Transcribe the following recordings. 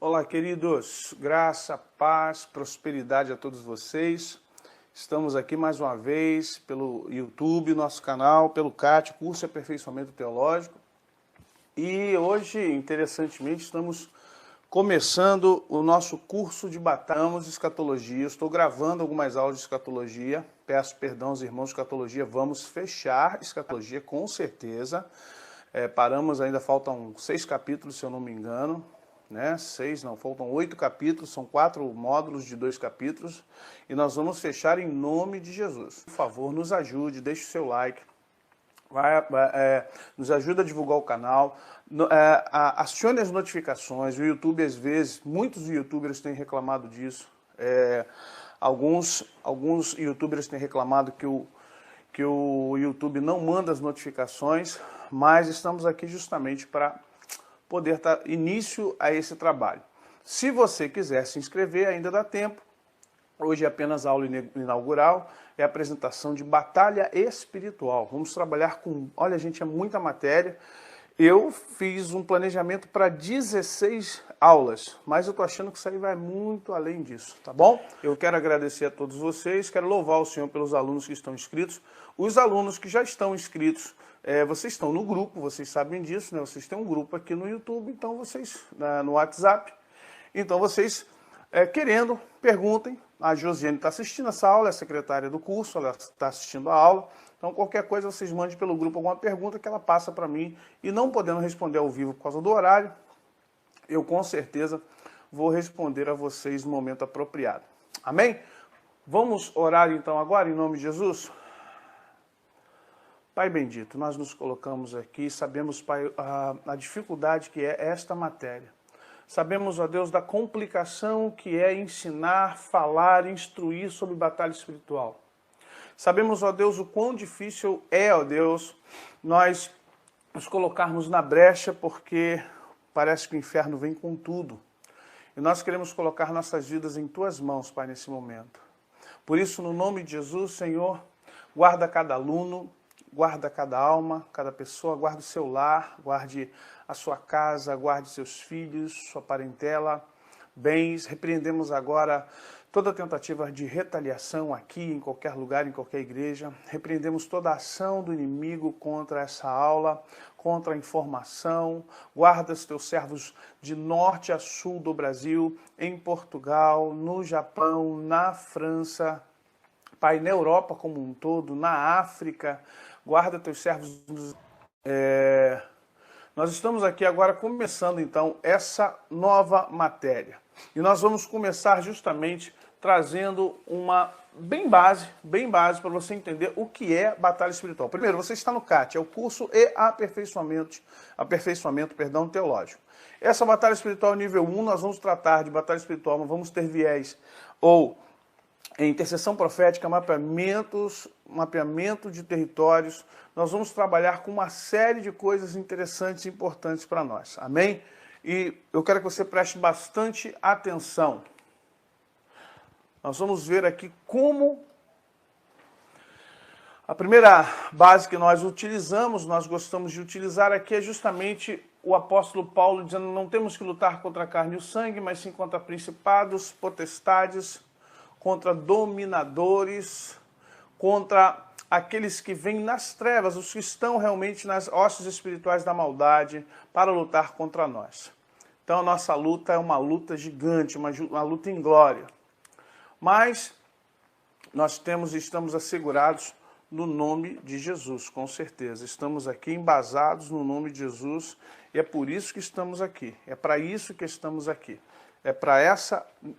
Olá, queridos. Graça, paz, prosperidade a todos vocês. Estamos aqui mais uma vez pelo YouTube, nosso canal, pelo CAT, Curso de Aperfeiçoamento Teológico. E hoje, interessantemente, estamos começando o nosso curso de Batalhamos de Escatologia. Estou gravando algumas aulas de escatologia. Peço perdão aos irmãos de escatologia. Vamos fechar escatologia, com certeza. Paramos, ainda faltam 6 capítulos, se eu não me engano. Faltam 8 capítulos, são 4 módulos de 2 capítulos, e nós vamos fechar em nome de Jesus. Por favor, nos ajude, deixe o seu like, nos ajuda a divulgar o canal, acione as notificações. O YouTube, às vezes, muitos youtubers têm reclamado disso, alguns youtubers têm reclamado que o YouTube não manda as notificações, mas estamos aqui justamente para poder dar início a esse trabalho. Se você quiser se inscrever, ainda dá tempo. Hoje é apenas a aula inaugural, é a apresentação de batalha espiritual. Vamos trabalhar com, olha gente, é muita matéria. Eu fiz um planejamento para 16 aulas, mas eu estou achando que isso aí vai muito além disso, tá bom? Eu quero agradecer a todos vocês, quero louvar o Senhor pelos alunos que estão inscritos. Os alunos que já estão inscritos, vocês estão no grupo, vocês sabem disso, né? Vocês têm um grupo aqui no YouTube, então vocês, no WhatsApp, então vocês, querendo, perguntem. A Josiane está assistindo essa aula, é a secretária do curso, ela está assistindo a aula, então qualquer coisa vocês mandem pelo grupo alguma pergunta que ela passa para mim, e não podendo responder ao vivo por causa do horário, eu com certeza vou responder a vocês no momento apropriado. Amém? Vamos orar então agora, em nome de Jesus? Pai bendito, nós nos colocamos aqui, sabemos, Pai, a dificuldade que é esta matéria. Sabemos, ó Deus, da complicação que é ensinar, falar, instruir sobre batalha espiritual. Sabemos, ó Deus, o quão difícil é, ó Deus, nós nos colocarmos na brecha, porque parece que o inferno vem com tudo. E nós queremos colocar nossas vidas em Tuas mãos, Pai, nesse momento. Por isso, no nome de Jesus, Senhor, guarda cada aluno, guarda cada alma, cada pessoa, guarde o seu lar, guarde a sua casa, guarde seus filhos, sua parentela, bens. Repreendemos agora toda tentativa de retaliação aqui, em qualquer lugar, em qualquer igreja. Repreendemos toda a ação do inimigo contra essa aula, contra a informação. Guarda os teus servos de norte a sul do Brasil, em Portugal, no Japão, na França, Pai, na Europa como um todo, na África. Guarda teus servos. Nós estamos aqui agora começando, então, essa nova matéria. E nós vamos começar justamente trazendo uma bem base para você entender o que é batalha espiritual. Primeiro, você está no CAT, é o curso e aperfeiçoamento teológico. Essa batalha espiritual nível 1, nós vamos tratar de batalha espiritual, não vamos ter viés ou intercessão profética, mapeamento de territórios. Nós vamos trabalhar com uma série de coisas interessantes e importantes para nós. Amém? E eu quero que você preste bastante atenção. Nós vamos ver aqui como a primeira base que nós utilizamos, nós gostamos de utilizar aqui, é justamente o apóstolo Paulo dizendo: não temos que lutar contra a carne e o sangue, mas sim contra principados, potestades, contra dominadores, contra aqueles que vêm nas trevas, os que estão realmente nas hostes espirituais da maldade, para lutar contra nós. Então a nossa luta é uma luta gigante, uma luta em glória. Mas nós estamos assegurados no nome de Jesus, com certeza. Estamos aqui embasados no nome de Jesus, e é por isso que estamos aqui. É para isso que estamos aqui. É para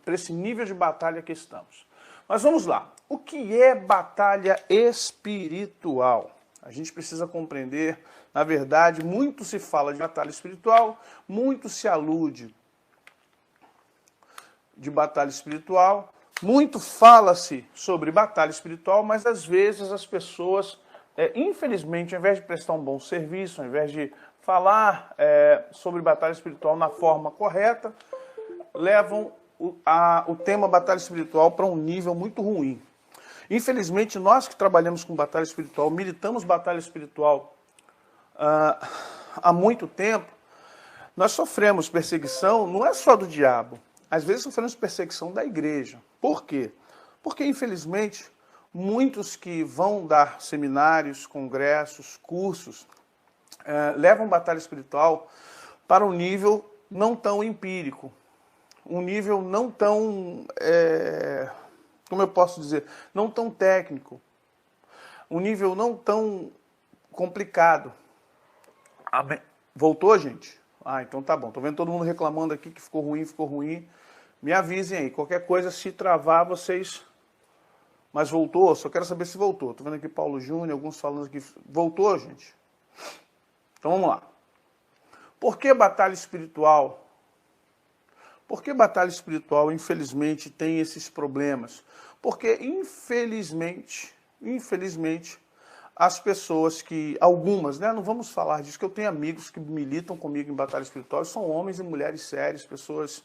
esse nível de batalha que estamos. Mas vamos lá. O que é batalha espiritual? A gente precisa compreender, na verdade, muito se fala de batalha espiritual, muito se alude de batalha espiritual, muito fala-se sobre batalha espiritual, mas às vezes as pessoas, infelizmente, ao invés de prestar um bom serviço, ao invés de falar sobre batalha espiritual na forma correta, levam o tema batalha espiritual para um nível muito ruim. Infelizmente, nós que trabalhamos com batalha espiritual, militamos batalha espiritual há muito tempo, Nós sofremos perseguição, não é só do diabo. Às vezes sofremos perseguição da igreja. Por quê? Porque, infelizmente, muitos que vão dar seminários, congressos, cursos, levam batalha espiritual para um nível não tão empírico, um nível não tão, como eu posso dizer, não tão técnico, um nível não tão complicado. Amém. Voltou, gente? Ah, então tá bom. Tô vendo todo mundo reclamando aqui que ficou ruim, ficou ruim. Me avisem aí. Qualquer coisa, se travar, vocês... Mas voltou? Só quero saber se voltou. Tô vendo aqui Paulo Júnior, alguns falando aqui. Voltou, gente? Então vamos lá. Por que batalha espiritual? Por que batalha espiritual, infelizmente, tem esses problemas? Porque, infelizmente, as pessoas que, algumas, né, não vamos falar disso, que eu tenho amigos que militam comigo em batalha espiritual, são homens e mulheres sérias, pessoas,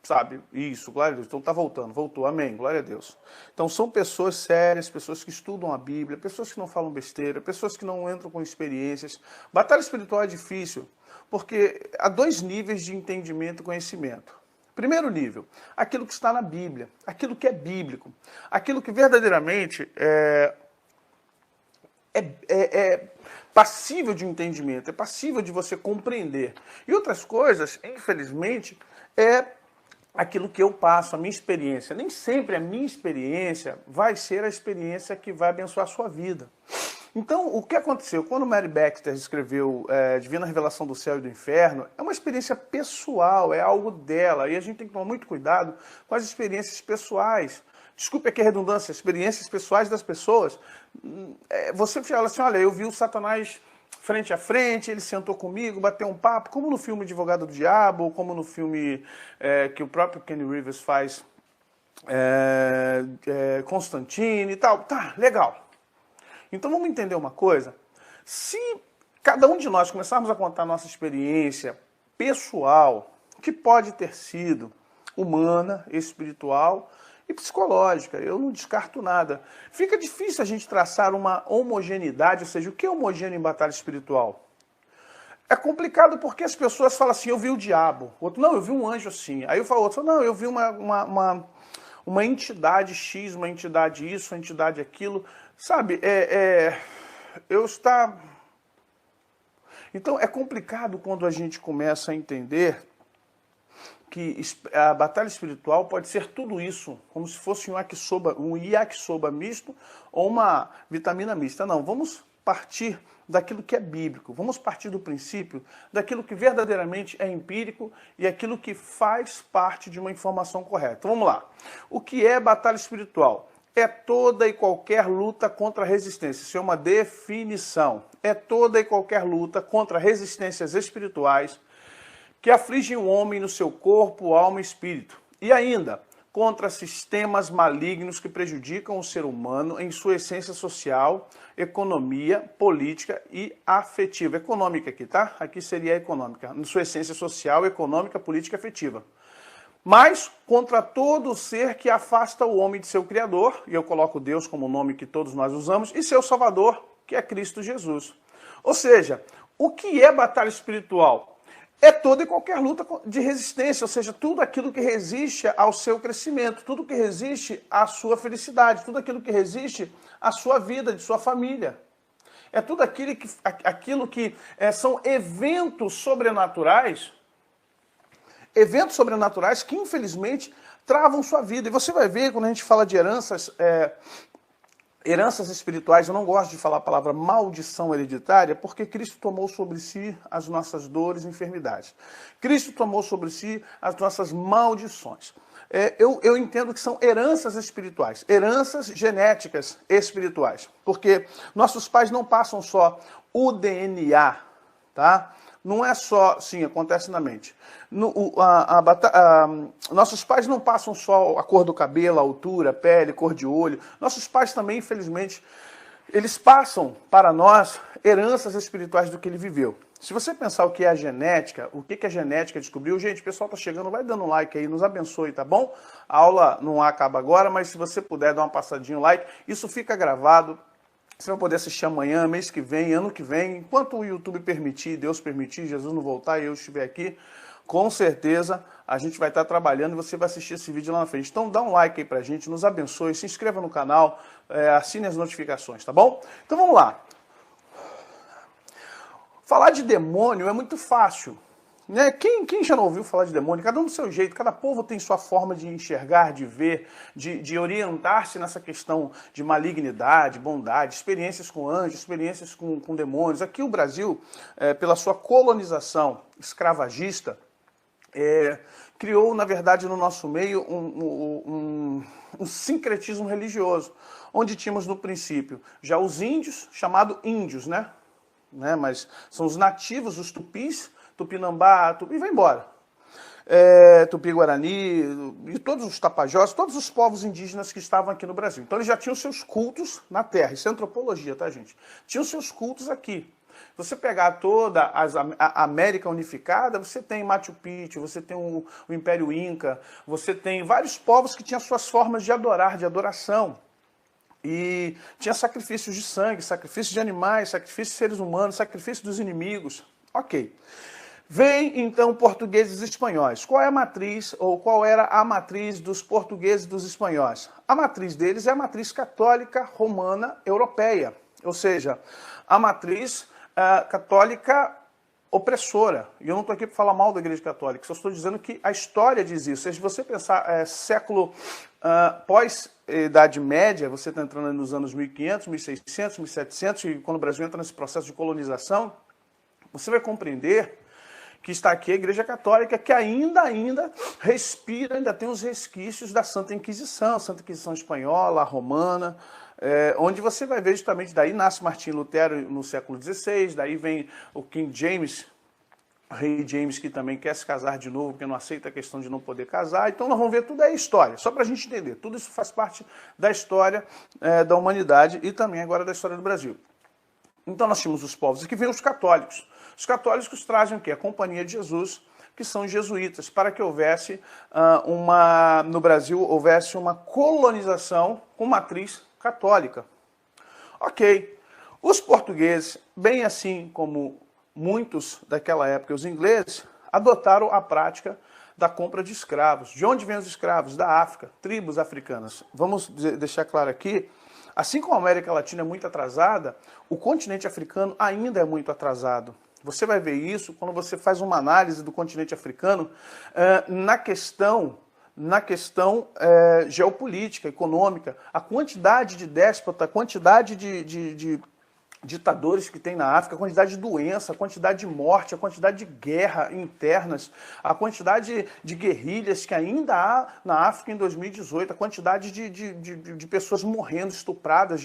sabe, isso, glória a Deus, então tá voltando, voltou, amém, glória a Deus. Então são pessoas sérias, pessoas que estudam a Bíblia, pessoas que não falam besteira, pessoas que não entram com experiências. Batalha espiritual é difícil, porque há dois níveis de entendimento e conhecimento. Primeiro nível, aquilo que está na Bíblia, aquilo que é bíblico, aquilo que verdadeiramente é passível de entendimento, é passível de você compreender. E outras coisas, infelizmente, é aquilo que eu passo, a minha experiência. Nem sempre a minha experiência vai ser a experiência que vai abençoar a sua vida. Então, o que aconteceu? Quando Mary Baxter escreveu Divina Revelação do Céu e do Inferno, é uma experiência pessoal, é algo dela. E a gente tem que tomar muito cuidado com as experiências pessoais. Desculpe aqui a redundância, experiências pessoais das pessoas. Você fala assim, olha, eu vi o Satanás frente a frente, ele sentou comigo, bateu um papo, como no filme Advogado do Diabo, ou como no filme que o próprio Kenny Rivers faz, Constantine e tal. Tá, legal. Então vamos entender uma coisa. Se cada um de nós começarmos a contar a nossa experiência pessoal, que pode ter sido humana, espiritual e psicológica, eu não descarto nada. Fica difícil a gente traçar uma homogeneidade, ou seja, o que é homogêneo em batalha espiritual? É complicado porque as pessoas falam assim, eu vi o diabo. O outro, não, eu vi um anjo assim. Aí eu falo, outro, não, eu vi uma entidade X, uma entidade isso, uma entidade aquilo. Sabe, Então é complicado quando a gente começa a entender que a batalha espiritual pode ser tudo isso, como se fosse um yakisoba misto ou uma vitamina mista. Não, vamos partir daquilo que é bíblico, vamos partir do princípio daquilo que verdadeiramente é empírico e aquilo que faz parte de uma informação correta. Então, vamos lá. O que é batalha espiritual? É toda e qualquer luta contra a resistência. Isso é uma definição. É toda e qualquer luta contra resistências espirituais que afligem o homem no seu corpo, alma e espírito. E ainda, contra sistemas malignos que prejudicam o ser humano em sua essência social, economia, política e afetiva. Econômica aqui, tá? Aqui seria econômica. Em sua essência social, econômica, política e afetiva. Mas contra todo ser que afasta o homem de seu Criador, e eu coloco Deus como o nome que todos nós usamos, e seu Salvador, que é Cristo Jesus. Ou seja, o que é batalha espiritual? É toda e qualquer luta de resistência, ou seja, tudo aquilo que resiste ao seu crescimento, tudo que resiste à sua felicidade, tudo aquilo que resiste à sua vida, de sua família. É tudo aquilo que são eventos sobrenaturais que, infelizmente, travam sua vida. E você vai ver, quando a gente fala de heranças espirituais, eu não gosto de falar a palavra maldição hereditária, porque Cristo tomou sobre si as nossas dores e enfermidades. Cristo tomou sobre si as nossas maldições. Eu entendo que são heranças espirituais, heranças genéticas espirituais, porque nossos pais não passam só o DNA, tá? Não é só, sim, acontece na mente. Nossos pais não passam só a cor do cabelo, a altura, a pele, cor de olho. Nossos pais também, infelizmente, eles passam para nós heranças espirituais do que ele viveu. Se você pensar o que é a genética, o que a genética descobriu, gente, o pessoal está chegando, vai dando um like aí, nos abençoe, tá bom? A aula não acaba agora, mas se você puder dar uma passadinha no like, isso fica gravado. Você vai poder assistir amanhã, mês que vem, ano que vem, enquanto o YouTube permitir, Deus permitir, Jesus não voltar e eu estiver aqui, com certeza a gente vai estar trabalhando e você vai assistir esse vídeo lá na frente. Então dá um like aí pra gente, nos abençoe, se inscreva no canal, assine as notificações, tá bom? Então vamos lá. Falar de demônio é muito fácil. Né? Quem já não ouviu falar de demônio? Cada um do seu jeito, cada povo tem sua forma de enxergar, de ver, de orientar-se nessa questão de malignidade, bondade, experiências com anjos, experiências com demônios. Aqui o Brasil, pela sua colonização escravagista, criou, na verdade, no nosso meio um sincretismo religioso, onde tínhamos no princípio já os índios, chamado índios, né? Mas são os nativos, os tupis, Tupinambá, e vai embora. Tupi-Guarani, e todos os Tapajós, todos os povos indígenas que estavam aqui no Brasil. Então eles já tinham seus cultos na terra, isso é antropologia, tá, gente? Tinham seus cultos aqui. Você pegar toda a América unificada, você tem Machu Picchu, você tem o Império Inca, você tem vários povos que tinham suas formas de adorar, de adoração. E tinha sacrifícios de sangue, sacrifícios de animais, sacrifícios de seres humanos, sacrifícios dos inimigos. Ok. Vem, então, portugueses e espanhóis. Qual é a matriz, ou qual era a matriz dos portugueses e dos espanhóis? A matriz deles é a matriz católica romana europeia, ou seja, a matriz católica opressora. E eu não estou aqui para falar mal da Igreja Católica, só estou dizendo que a história diz isso. Se você pensar século pós-Idade Média, você está entrando nos anos 1500, 1600, 1700, e quando o Brasil entra nesse processo de colonização, você vai compreender que está aqui a Igreja Católica, que ainda respira, ainda tem os resquícios da Santa Inquisição, Santa Inquisição espanhola, romana, onde você vai ver justamente, daí nasce Martim Lutero no século XVI, daí vem o King James, rei James, que também quer se casar de novo, porque não aceita a questão de não poder casar. Então nós vamos ver tudo é história, só para a gente entender. Tudo isso faz parte da história da humanidade e também agora da história do Brasil. Então nós tínhamos os povos, e que vem os católicos. Os católicos trazem o quê? A Companhia de Jesus, que são jesuítas, para que houvesse no Brasil, houvesse uma colonização com matriz católica. Ok. Os portugueses, bem assim como muitos daquela época, os ingleses, adotaram a prática da compra de escravos. De onde vêm os escravos? Da África, tribos africanas. Vamos deixar claro aqui, assim como a América Latina é muito atrasada, o continente africano ainda é muito atrasado. Você vai ver isso quando você faz uma análise do continente africano na questão geopolítica, econômica, a quantidade de déspota, a quantidade de ditadores que tem na África, a quantidade de doença, a quantidade de morte, a quantidade de guerra internas, a quantidade de guerrilhas que ainda há na África em 2018, a quantidade de pessoas morrendo estupradas,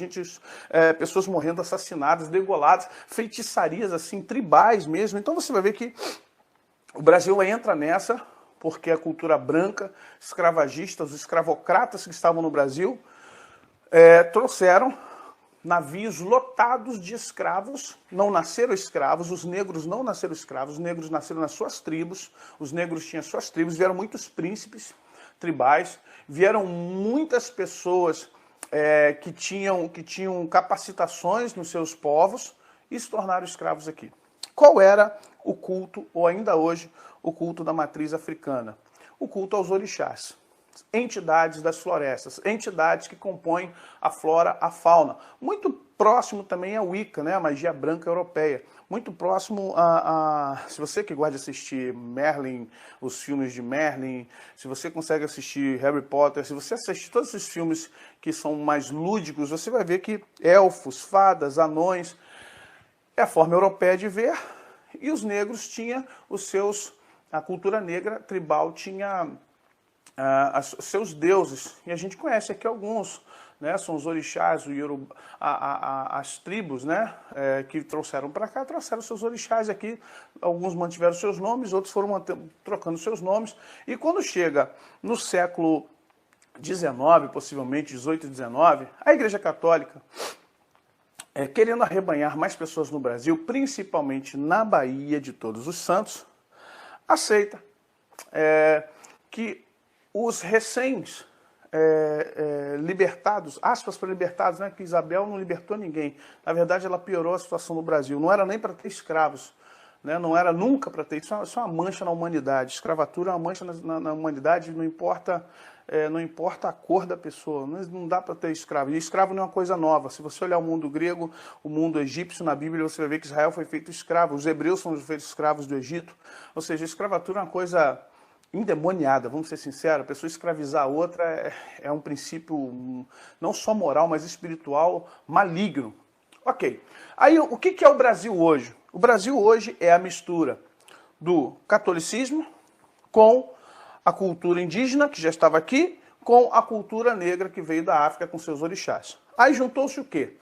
pessoas morrendo assassinadas, degoladas, feitiçarias assim, tribais mesmo. Então você vai ver que o Brasil entra nessa, porque a cultura branca, escravagista, os escravocratas que estavam no Brasil, trouxeram navios lotados de escravos, não nasceram escravos, os negros não nasceram escravos, os negros nasceram nas suas tribos, os negros tinham suas tribos, vieram muitos príncipes tribais, vieram muitas pessoas que tinham capacitações nos seus povos e se tornaram escravos aqui. Qual era o culto, ou ainda hoje, o culto da matriz africana? O culto aos orixás. Entidades das florestas, entidades que compõem a flora, a fauna. Muito próximo também à Wicca, né, a magia branca europeia. Muito próximo se você que gosta de assistir Merlin, os filmes de Merlin, se você consegue assistir Harry Potter, se você assistir todos esses filmes que são mais lúdicos, você vai ver que elfos, fadas, anões, é a forma europeia de ver, e os negros tinham a cultura negra tribal tinha seus deuses, e a gente conhece aqui alguns, né? São os orixás, as tribos, né? Que trouxeram para cá, trouxeram seus orixás aqui, alguns mantiveram seus nomes, outros foram trocando seus nomes, e quando chega no século XIX, possivelmente 18 e 19, a Igreja Católica, querendo arrebanhar mais pessoas no Brasil, principalmente na Bahia de Todos os Santos, aceita que os libertados, aspas para libertados, né? Que Isabel não libertou ninguém. Na verdade, ela piorou a situação no Brasil. Não era nem para ter escravos, né? Não era nunca para ter. Isso é uma mancha na humanidade. Escravatura é uma mancha na humanidade, não importa, não importa a cor da pessoa. Não dá para ter escravo. E escravo não é uma coisa nova. Se você olhar o mundo grego, o mundo egípcio na Bíblia, você vai ver que Israel foi feito escravo. Os hebreus são feitos escravos do Egito. Ou seja, a escravatura é uma coisa endemoniada, vamos ser sinceros. A pessoa escravizar a outra é um princípio não só moral, mas espiritual maligno. Ok. Aí o que é o Brasil hoje? O Brasil hoje é a mistura do catolicismo com a cultura indígena, que já estava aqui, com a cultura negra que veio da África com seus orixás. Aí juntou-se o quê?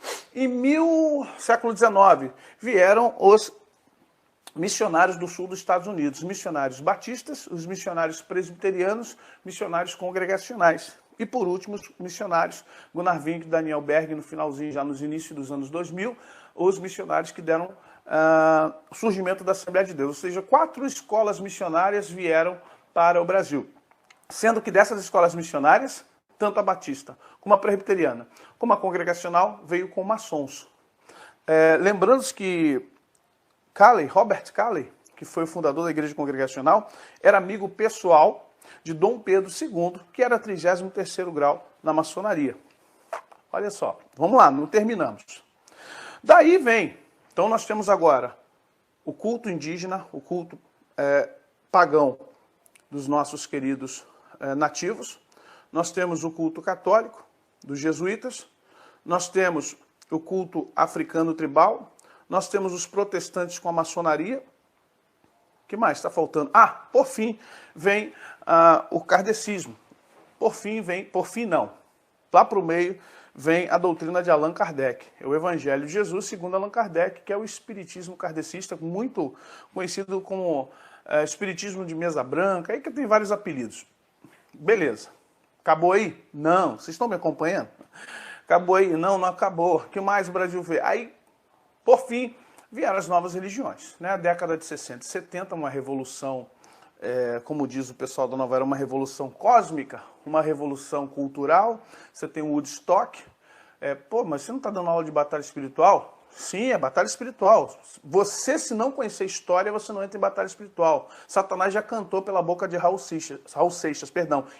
Século XIX, vieram os missionários do sul dos Estados Unidos, missionários batistas, os missionários presbiterianos, missionários congregacionais. E por último, os missionários Gunnar Vink e Daniel Berg, no finalzinho, já nos inícios dos anos 2000, os missionários que deram o surgimento da Assembleia de Deus. Ou seja, 4 escolas missionárias vieram para o Brasil. Sendo que dessas escolas missionárias, tanto a batista, como a presbiteriana, como a congregacional, veio com maçons. Lembrando que Robert Calley, que foi o fundador da Igreja Congregacional, era amigo pessoal de Dom Pedro II, que era 33º grau na maçonaria. Olha só, vamos lá, não terminamos. Daí vem, então nós temos agora o culto indígena, o culto pagão dos nossos queridos nativos, nós temos o culto católico dos jesuítas, nós temos o culto africano tribal, nós temos os protestantes com a maçonaria. O que mais está faltando? Por fim, vem o kardecismo. Por fim não. Lá para o meio vem a doutrina de Allan Kardec. É o Evangelho de Jesus segundo Allan Kardec, que é o espiritismo kardecista, muito conhecido como espiritismo de mesa branca, aí que tem vários apelidos. Beleza. Acabou aí? Não. Vocês estão me acompanhando? Acabou aí? Não acabou. O que mais o Brasil vê? Aí, por fim, vieram as novas religiões. Né? A década de 60 e 70, uma revolução, como diz o pessoal da Nova Era, uma revolução cósmica, uma revolução cultural. Você tem o Woodstock. Mas você não está dando aula de batalha espiritual? Sim, é batalha espiritual. Você, se não conhecer história, você não entra em batalha espiritual. Satanás já cantou pela boca de Raul Seixas.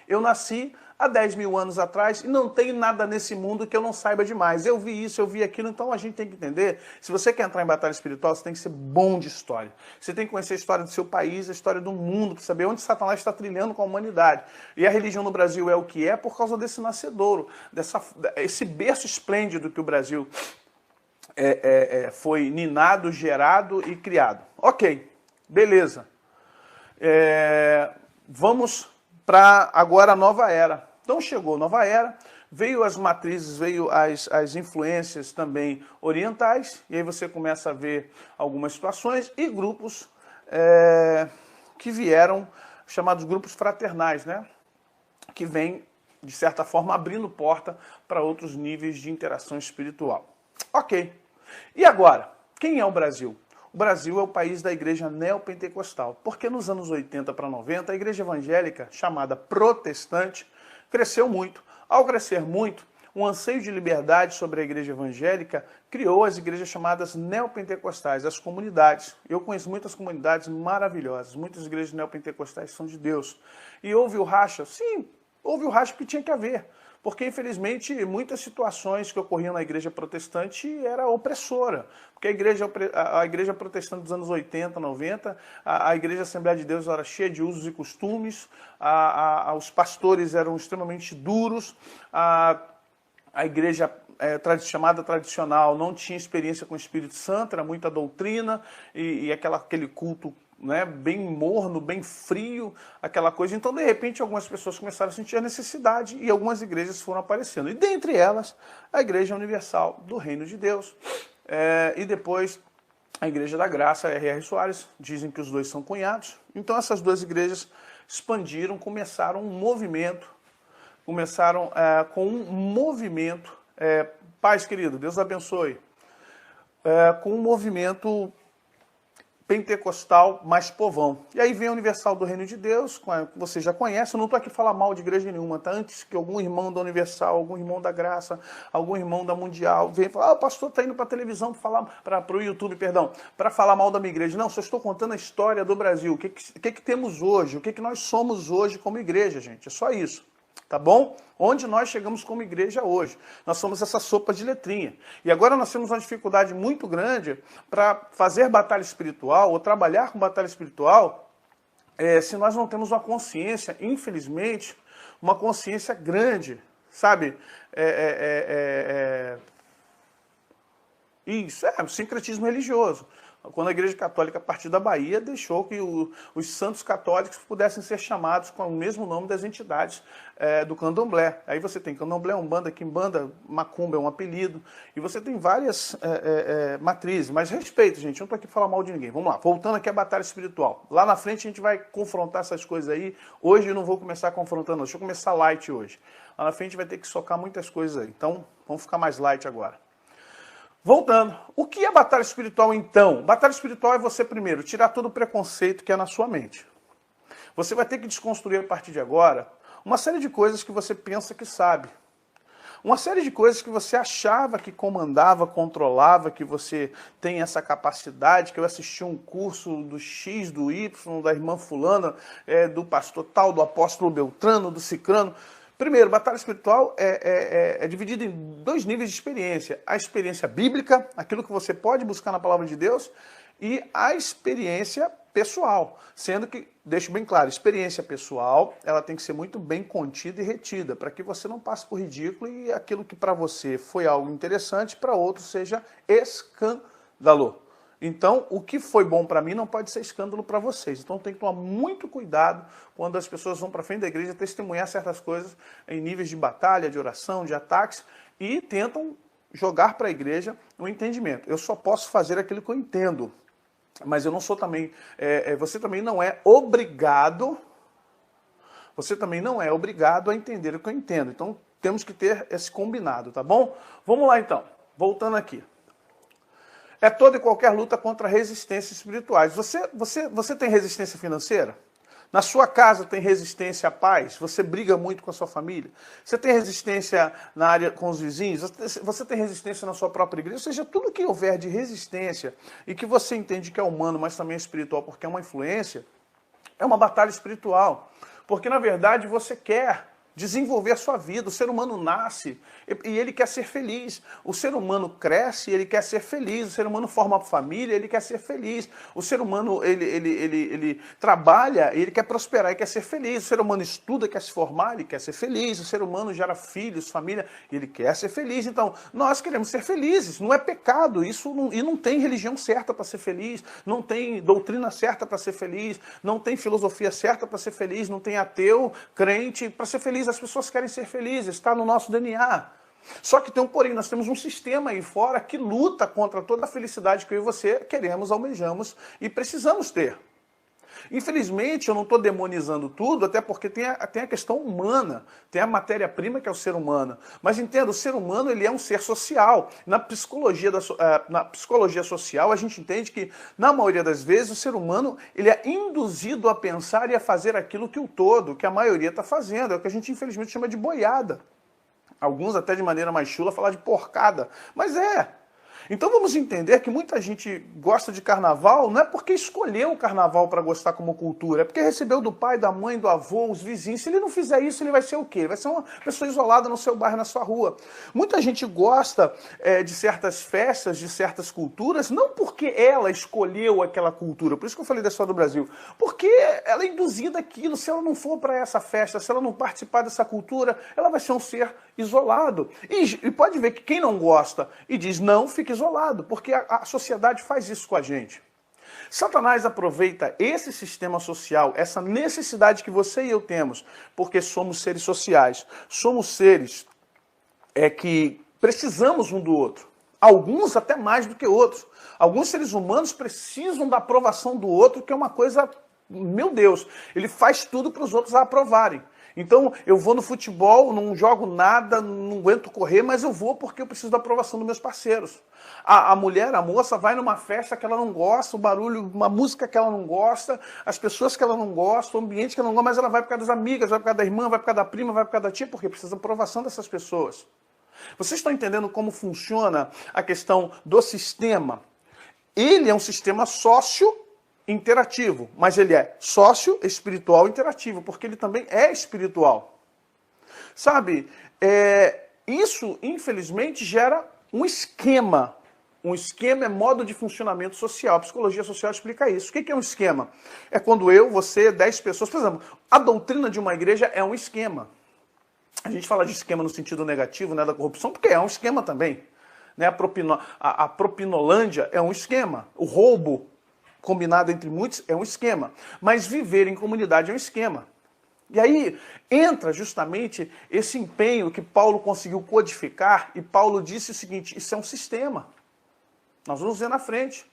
Eu nasci há 10 mil anos atrás e não tem nada nesse mundo que eu não saiba demais. Eu vi isso, eu vi aquilo, então a gente tem que entender. Se você quer entrar em batalha espiritual, você tem que ser bom de história. Você tem que conhecer a história do seu país, a história do mundo, para saber onde Satanás está trilhando com a humanidade. E a religião no Brasil é o que é por causa desse nascedouro, esse berço esplêndido que o Brasil foi ninado, gerado e criado. Ok, beleza. Vamos para agora a nova era. Então chegou a nova era, veio as matrizes, veio as influências também orientais, e aí você começa a ver algumas situações e grupos que vieram, chamados grupos fraternais, né? Que vêm, de certa forma, abrindo porta para outros níveis de interação espiritual. Ok. E agora, quem é o Brasil? O Brasil é o país da igreja neopentecostal, porque nos anos 80 para 90, a igreja evangélica, chamada protestante, cresceu muito. Ao crescer muito, um anseio de liberdade sobre a igreja evangélica criou as igrejas chamadas neopentecostais, as comunidades. Eu conheço muitas comunidades maravilhosas, muitas igrejas neopentecostais são de Deus. E houve o racha? Sim, houve o racha que tinha que haver. Porque, infelizmente, muitas situações que ocorriam na igreja protestante era opressora. Porque a igreja protestante dos anos 80, 90, a igreja Assembleia de Deus era cheia de usos e costumes, os pastores eram extremamente duros, a igreja chamada tradicional não tinha experiência com o Espírito Santo, era muita doutrina e aquele culto, né, bem morno, bem frio, aquela coisa. Então, de repente, algumas pessoas começaram a sentir a necessidade e algumas igrejas foram aparecendo. E dentre elas, a Igreja Universal do Reino de Deus. E depois, a Igreja da Graça, R.R. Soares, dizem que os dois são cunhados. Então, essas duas igrejas expandiram, começaram um movimento, paz, querido, Deus abençoe, com um movimento pentecostal mais povão. E aí vem a Universal do Reino de Deus, que você já conhece. Eu não estou aqui falar mal de igreja nenhuma, tá? Antes que algum irmão da Universal, algum irmão da Graça, algum irmão da Mundial venha falar, o pastor está indo para a televisão para o YouTube, perdão, para falar mal da minha igreja. Não, só estou contando a história do Brasil. O que temos hoje, o que nós somos hoje como igreja, gente. É só isso. Tá bom? Onde nós chegamos como igreja hoje. Nós somos essa sopa de letrinha. E agora nós temos uma dificuldade muito grande para fazer batalha espiritual ou trabalhar com batalha espiritual se nós não temos uma consciência, infelizmente, uma consciência grande, sabe? Isso, o sincretismo religioso. Quando a Igreja Católica, a partir da Bahia, deixou que os santos católicos pudessem ser chamados com o mesmo nome das entidades do candomblé. Aí você tem candomblé, umbanda, quimbanda, macumba é um apelido, e você tem várias matrizes. Mas respeito, gente, eu não estou aqui para falar mal de ninguém. Vamos lá, voltando aqui à batalha espiritual. Lá na frente a gente vai confrontar essas coisas aí. Hoje eu não vou começar confrontando, não. Deixa eu começar light hoje. Lá na frente vai ter que socar muitas coisas aí. Então, vamos ficar mais light agora. Voltando, o que é batalha espiritual então? Batalha espiritual é você primeiro tirar todo o preconceito que é na sua mente. Você vai ter que desconstruir a partir de agora uma série de coisas que você pensa que sabe. Uma série de coisas que você achava que comandava, controlava, que você tem essa capacidade, que eu assisti um curso do X, do Y, da irmã fulana, do pastor tal, do apóstolo Beltrano, do Cicrano. Primeiro, batalha espiritual é dividida em dois níveis de experiência. A experiência bíblica, aquilo que você pode buscar na palavra de Deus, e a experiência pessoal. Sendo que, deixo bem claro, experiência pessoal, ela tem que ser muito bem contida e retida, para que você não passe por ridículo e aquilo que para você foi algo interessante, para outro seja escândalo. Então, o que foi bom para mim não pode ser escândalo para vocês. Então, tem que tomar muito cuidado quando as pessoas vão para frente da igreja testemunhar certas coisas em níveis de batalha, de oração, de ataques, e tentam jogar para a igreja o entendimento. Eu só posso fazer aquilo que eu entendo, mas eu não sou também... você também não é obrigado... Você também não é obrigado a entender o que eu entendo. Então, temos que ter esse combinado, tá bom? Vamos lá, então. Voltando aqui. É toda e qualquer luta contra resistências espirituais. Você tem resistência financeira? Na sua casa tem resistência à paz? Você briga muito com a sua família? Você tem resistência na área com os vizinhos? Você tem resistência na sua própria igreja? Ou seja, tudo que houver de resistência e que você entende que é humano, mas também é espiritual, porque é uma influência, é uma batalha espiritual. Porque, na verdade, você quer desenvolver a sua vida. O ser humano nasce e ele quer ser feliz. O ser humano cresce e ele quer ser feliz. O ser humano forma família e ele quer ser feliz. O ser humano ele trabalha e ele quer prosperar e quer ser feliz. O ser humano estuda, quer se formar, ele quer ser feliz. O ser humano gera filhos, família, e ele quer ser feliz. Então, nós queremos ser felizes. Não é pecado. E não tem religião certa para ser feliz. Não tem doutrina certa para ser feliz. Não tem filosofia certa para ser feliz. Não tem ateu, crente para ser feliz. As pessoas querem ser felizes, está no nosso DNA. Só que tem um porém, nós temos um sistema aí fora que luta contra toda a felicidade que eu e você queremos, almejamos e precisamos ter. Infelizmente, eu não estou demonizando tudo, até porque tem a questão humana, tem a matéria-prima que é o ser humano. Mas entenda, o ser humano ele é um ser social. Na psicologia social, a gente entende que, na maioria das vezes, o ser humano ele é induzido a pensar e a fazer aquilo que o todo, que a maioria está fazendo. É o que a gente, infelizmente, chama de boiada. Alguns, até de maneira mais chula, falar de porcada. Mas é. Então vamos entender que muita gente gosta de carnaval não é porque escolheu o carnaval para gostar como cultura, é porque recebeu do pai, da mãe, do avô, os vizinhos. Se ele não fizer isso, ele vai ser o quê? Ele vai ser uma pessoa isolada no seu bairro, na sua rua. Muita gente gosta de certas festas, de certas culturas, não porque ela escolheu aquela cultura, por isso que eu falei da história do Brasil, porque ela é induzida àquilo. Se ela não for para essa festa, se ela não participar dessa cultura, ela vai ser um ser isolado. E pode ver que quem não gosta e diz não, fica isolado, porque a sociedade faz isso com a gente. Satanás aproveita esse sistema social, essa necessidade que você e eu temos, porque somos seres sociais, somos seres que precisamos um do outro. Alguns até mais do que outros. Alguns seres humanos precisam da aprovação do outro, que é uma coisa, meu Deus, ele faz tudo para os outros a aprovarem. Então, eu vou no futebol, não jogo nada, não aguento correr, mas eu vou porque eu preciso da aprovação dos meus parceiros. A mulher, a moça, vai numa festa que ela não gosta, o barulho, uma música que ela não gosta, as pessoas que ela não gosta, o ambiente que ela não gosta, mas ela vai por causa das amigas, vai por causa da irmã, vai por causa da prima, vai por causa da tia, porque precisa da aprovação dessas pessoas. Vocês estão entendendo como funciona a questão do sistema? Ele é um sistema sócio-interativo, mas ele é sócio-espiritual interativo, porque ele também é espiritual. Sabe, isso, infelizmente, gera um esquema. Um esquema é modo de funcionamento social. A psicologia social explica isso. O que é um esquema? É quando eu, você, 10 pessoas... Por exemplo, a doutrina de uma igreja é um esquema. A gente fala de esquema no sentido negativo, né, da corrupção, porque é um esquema também. Né? A propinolândia é um esquema. O roubo, combinado entre muitos, é um esquema. Mas viver em comunidade é um esquema. E aí entra justamente esse empenho que Paulo conseguiu codificar, e Paulo disse o seguinte: isso é um sistema. Nós vamos ver na frente.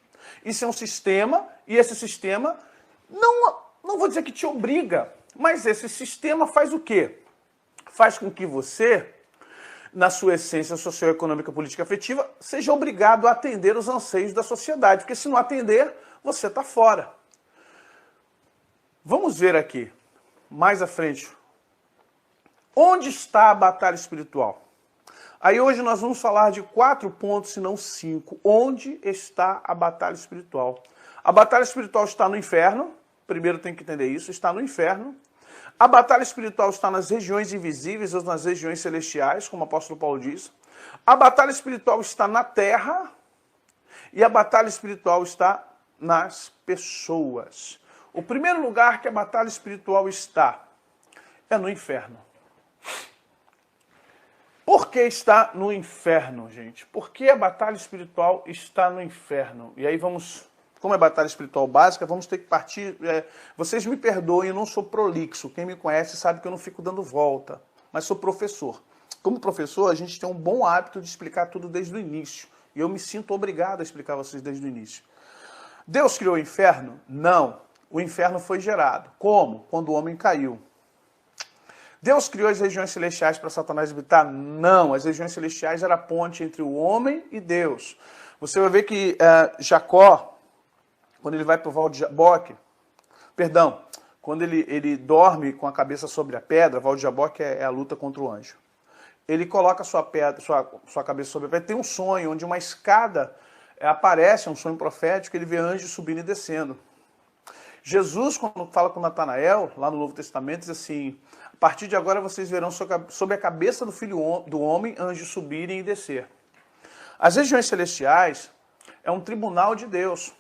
Isso é um sistema, e esse sistema, não vou dizer que te obriga, mas esse sistema faz o quê? Faz com que você, na sua essência socioeconômica, política, afetiva, seja obrigado a atender os anseios da sociedade, porque se não atender, você está fora. Vamos ver aqui, mais à frente, onde está a batalha espiritual? Aí hoje nós vamos falar de 4 pontos, se não 5. Onde está a batalha espiritual? A batalha espiritual está no inferno, primeiro tem que entender isso, está no inferno. A batalha espiritual está nas regiões invisíveis ou nas regiões celestiais, como o apóstolo Paulo diz. A batalha espiritual está na terra e a batalha espiritual está nas pessoas. O primeiro lugar que a batalha espiritual está é no inferno. Por que está no inferno, gente? Por que a batalha espiritual está no inferno? E aí vamos, como é batalha espiritual básica, vamos ter que partir... vocês me perdoem, eu não sou prolixo. Quem me conhece sabe que eu não fico dando volta, mas sou professor. Como professor, a gente tem um bom hábito de explicar tudo desde o início. E eu me sinto obrigado a explicar a vocês desde o início. Deus criou o inferno? Não. O inferno foi gerado. Como? Quando o homem caiu. Deus criou as regiões celestiais para Satanás habitar? Não, as regiões celestiais eram a ponte entre o homem e Deus. Você vai ver que Jacó, quando ele vai para o Val de Jaboque, quando ele dorme com a cabeça sobre a pedra, Val de Jaboque é a luta contra o anjo. Ele coloca sua cabeça sobre a pedra, tem um sonho onde uma escada aparece, um sonho profético, ele vê anjos subindo e descendo. Jesus, quando fala com Natanael, lá no Novo Testamento, diz assim: a partir de agora vocês verão sobre a cabeça do Filho do Homem anjos subirem e descer. As regiões celestiais é um tribunal de Deus.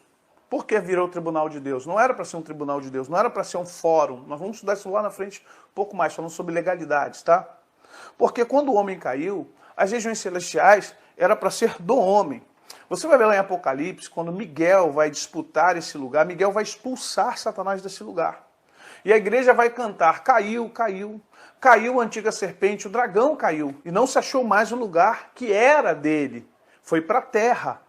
Por que virou tribunal de Deus? Não era para ser um tribunal de Deus, não era para ser um fórum. Nós vamos estudar isso lá na frente um pouco mais, falando sobre legalidades, tá? Porque quando o homem caiu, as regiões celestiais era para ser do homem. Você vai ver lá em Apocalipse, quando Miguel vai disputar esse lugar, Miguel vai expulsar Satanás desse lugar. E a igreja vai cantar: caiu, caiu, caiu a antiga serpente, o dragão caiu. E não se achou mais o lugar que era dele. Foi para a terra.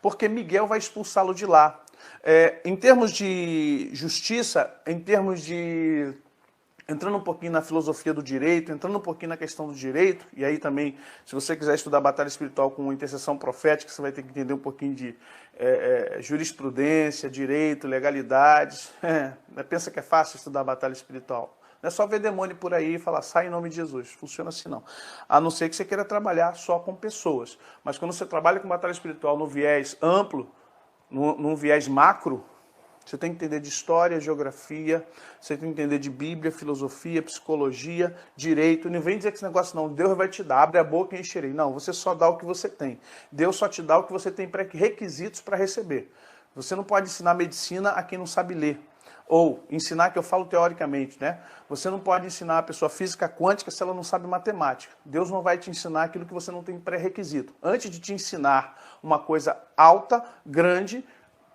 Porque Miguel vai expulsá-lo de lá. Em termos de justiça, em termos de... entrando um pouquinho na filosofia do direito, entrando um pouquinho na questão do direito, e aí também, se você quiser estudar batalha espiritual com intercessão profética, você vai ter que entender um pouquinho de jurisprudência, direito, legalidades. Pensa que é fácil estudar batalha espiritual. Não é só ver demônio por aí e falar: sai em nome de Jesus. Funciona assim não. A não ser que você queira trabalhar só com pessoas. Mas quando você trabalha com batalha espiritual no viés amplo, num viés macro, você tem que entender de história, geografia, você tem que entender de Bíblia, filosofia, psicologia, direito. Não vem dizer que esse negócio não, Deus vai te dar, abre a boca e encherei. Não, você só dá o que você tem. Deus só te dá o que você tem requisitos para receber. Você não pode ensinar medicina a quem não sabe ler. Ou ensinar, que eu falo teoricamente, né? Você não pode ensinar a pessoa física quântica se ela não sabe matemática. Deus não vai te ensinar aquilo que você não tem pré-requisito. Antes de te ensinar uma coisa alta, grande,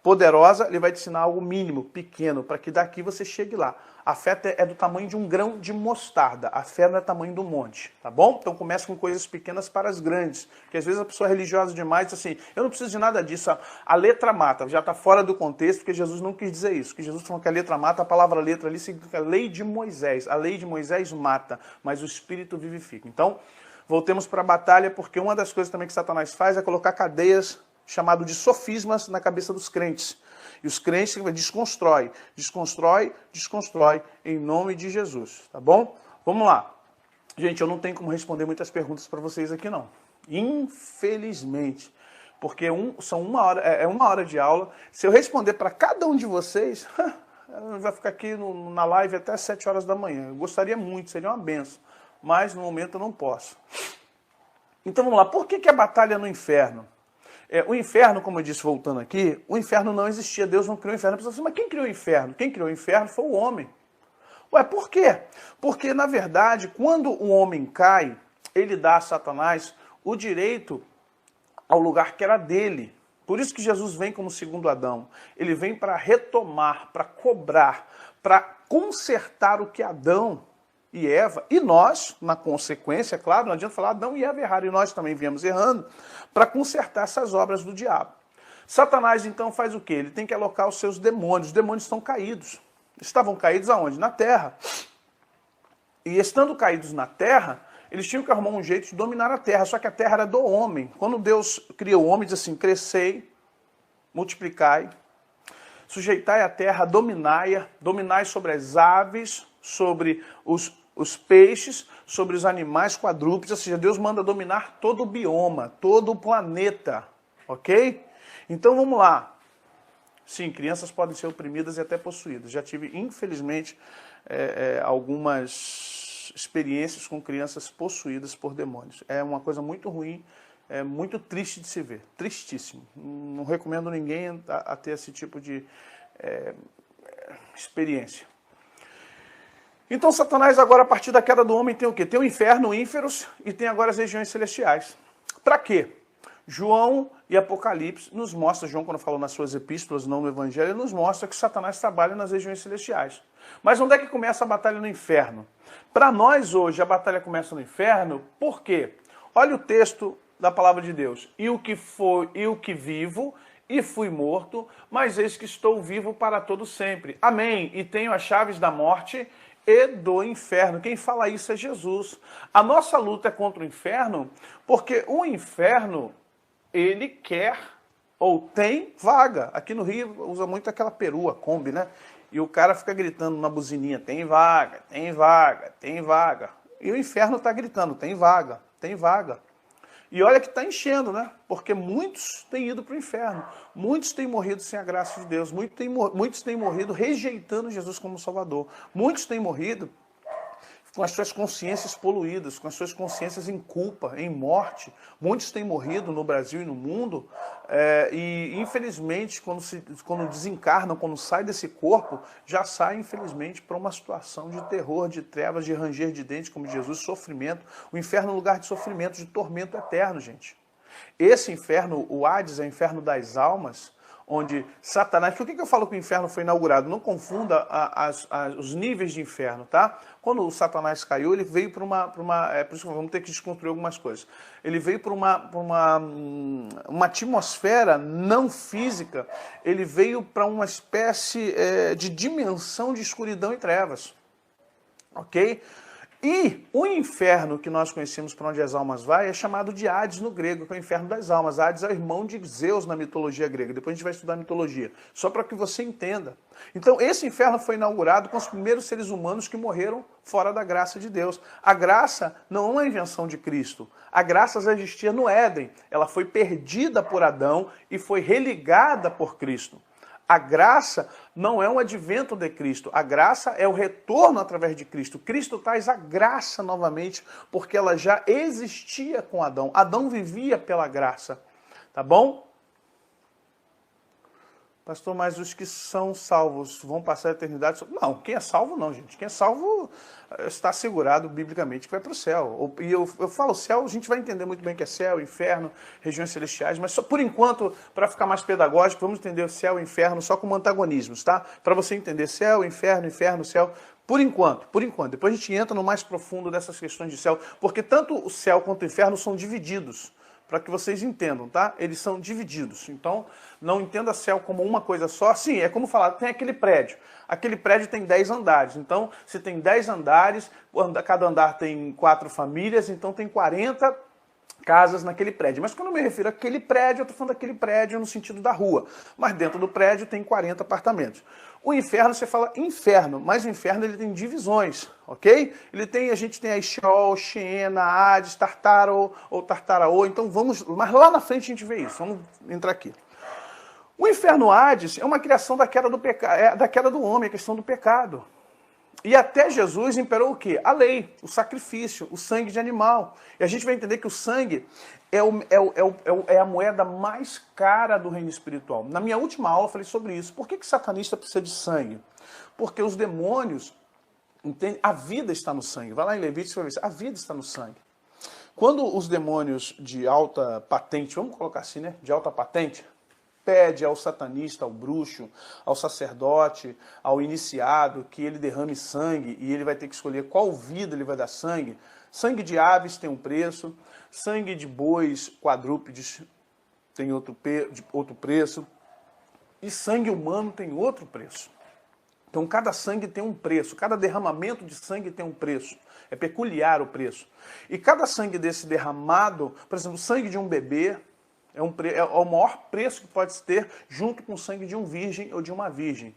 poderosa, ele vai te ensinar algo mínimo, pequeno, para que daqui você chegue lá. A fé é do tamanho de um grão de mostarda, a fé não é tamanho do monte, tá bom? Então começa com coisas pequenas para as grandes, porque às vezes a pessoa é religiosa demais, diz assim, eu não preciso de nada disso, a letra mata, já está fora do contexto, porque Jesus não quis dizer isso, que Jesus falou que a letra mata, a palavra letra ali significa lei de Moisés, a lei de Moisés mata, mas o Espírito vivifica. Então, voltemos para a batalha, porque uma das coisas também que Satanás faz é colocar cadeias, chamado de sofismas, na cabeça dos crentes. E os crentes desconstrói, em nome de Jesus, tá bom? Vamos lá. Gente, eu não tenho como responder muitas perguntas para vocês aqui não. Infelizmente. Porque são uma hora de aula. Se eu responder para cada um de vocês, vai ficar aqui na live até às 7 horas da manhã. Eu gostaria muito, seria uma benção. Mas no momento eu não posso. Então vamos lá. Por que a batalha no inferno? O inferno, como eu disse, voltando aqui, o inferno não existia, Deus não criou o inferno. A pessoa diz, mas quem criou o inferno? Quem criou o inferno foi o homem. Ué, por quê? Porque, na verdade, quando o homem cai, ele dá a Satanás o direito ao lugar que era dele. Por isso que Jesus vem como segundo Adão. Ele vem para retomar, para cobrar, para consertar o que Adão e Eva, e nós, na consequência, claro, não adianta falar Adão e Eva erraram, e nós também viemos errando, para consertar essas obras do diabo. Satanás, então, faz o quê? Ele tem que alocar os seus demônios. Os demônios estão caídos. Estavam caídos aonde? Na terra. E estando caídos na terra, eles tinham que arrumar um jeito de dominar a terra, só que a terra era do homem. Quando Deus criou o homem, diz assim, crescei, multiplicai, sujeitai a terra, dominai sobre as aves, sobre os peixes, sobre os animais quadrúpedes, ou seja, Deus manda dominar todo o bioma, todo o planeta, ok? Então vamos lá. Sim, crianças podem ser oprimidas e até possuídas. Já tive, infelizmente, algumas experiências com crianças possuídas por demônios. É uma coisa muito ruim, é muito triste de se ver, tristíssimo. Não recomendo ninguém a ter esse tipo de experiência. Então Satanás agora, a partir da queda do homem, tem o quê? Tem o inferno, o ínferos, e tem agora as regiões celestiais. Para quê? João e Apocalipse nos mostra, João quando falou nas suas epístolas, não no Evangelho, ele nos mostra que Satanás trabalha nas regiões celestiais. Mas onde é que começa a batalha no inferno? Para nós hoje a batalha começa no inferno, por quê? Olha o texto da palavra de Deus. E o que vivo, e fui morto, mas eis que estou vivo para todo sempre. Amém. E tenho as chaves da morte e do inferno. Quem fala isso é Jesus. A nossa luta é contra o inferno, porque o inferno, ele quer ou tem vaga. Aqui no Rio usa muito aquela perua, Kombi, né? E o cara fica gritando na buzininha, tem vaga, tem vaga, tem vaga. E o inferno está gritando, tem vaga, tem vaga. E olha que está enchendo, né? Porque muitos têm ido para o inferno. Muitos têm morrido sem a graça de Deus. Muitos têm morrido rejeitando Jesus como Salvador. Muitos têm morrido com as suas consciências poluídas, com as suas consciências em culpa, em morte. Muitos têm morrido no Brasil e no mundo, e infelizmente, quando desencarnam, quando saem desse corpo, já saem, infelizmente, para uma situação de terror, de trevas, de ranger de dentes, como Jesus, sofrimento. O inferno é um lugar de sofrimento, de tormento eterno, gente. Esse inferno, o Hades, é o inferno das almas, onde Satanás... Por que eu falo que o inferno foi inaugurado? Não confunda os níveis de inferno, tá? Quando o Satanás caiu, ele veio para por isso que vamos ter que desconstruir algumas coisas. Ele veio para uma atmosfera não física, ele veio para uma espécie de dimensão de escuridão e trevas, ok? E o inferno que nós conhecemos, para onde as almas vão, é chamado de Hades no grego, que é o inferno das almas. Hades é o irmão de Zeus na mitologia grega. Depois a gente vai estudar a mitologia, só para que você entenda. Então esse inferno foi inaugurado com os primeiros seres humanos que morreram fora da graça de Deus. A graça não é uma invenção de Cristo. A graça já existia no Éden. Ela foi perdida por Adão e foi religada por Cristo. A graça não é um advento de Cristo, a graça é o retorno através de Cristo. Cristo traz a graça novamente, porque ela já existia com Adão. Adão vivia pela graça, tá bom? Pastor, mas os que são salvos vão passar a eternidade? Não, quem é salvo não, gente. Quem é salvo está assegurado biblicamente que vai para o céu. E eu falo céu, a gente vai entender muito bem o que é céu, inferno, regiões celestiais, mas só por enquanto, para ficar mais pedagógico, vamos entender o céu e o inferno só como antagonismos, tá? Para você entender céu, inferno, inferno, céu, por enquanto, por enquanto. Depois a gente entra no mais profundo dessas questões de céu, porque tanto o céu quanto o inferno são divididos. Para que vocês entendam, tá? Eles são divididos. Então, não entenda céu como uma coisa só. Sim, é como falar, tem aquele prédio. Aquele prédio tem 10 andares. Então, se tem 10 andares, cada andar tem 4 famílias, então tem 40 casas naquele prédio. Mas quando eu me refiro àquele prédio, eu estou falando daquele prédio no sentido da rua. Mas dentro do prédio tem 40 apartamentos. O inferno, você fala inferno, mas o inferno ele tem divisões, ok? A gente tem aí Sheol, Sheena, Hades, Tartaro ou Tartaraô, então vamos, mas lá na frente a gente vê isso, vamos entrar aqui. O inferno Hades é uma criação da queda do homem, a questão do pecado. E até Jesus imperou o quê? A lei, o sacrifício, o sangue de animal. E a gente vai entender que o sangue é a moeda mais cara do reino espiritual. Na minha última aula eu falei sobre isso. Por que satanista precisa de sangue? Porque os demônios, a vida está no sangue. Vai lá em Levítico e vai ver isso. A vida está no sangue. Quando os demônios de alta patente, vamos colocar assim, né? De alta patente, pede ao satanista, ao bruxo, ao sacerdote, ao iniciado, que ele derrame sangue e ele vai ter que escolher qual vida ele vai dar sangue. Sangue de aves tem um preço, sangue de bois quadrúpedes tem outro preço e sangue humano tem outro preço. Então cada sangue tem um preço, cada derramamento de sangue tem um preço. É peculiar o preço. E cada sangue desse derramado, por exemplo, o sangue de um bebê, é o maior preço que pode se ter junto com o sangue de um virgem ou de uma virgem.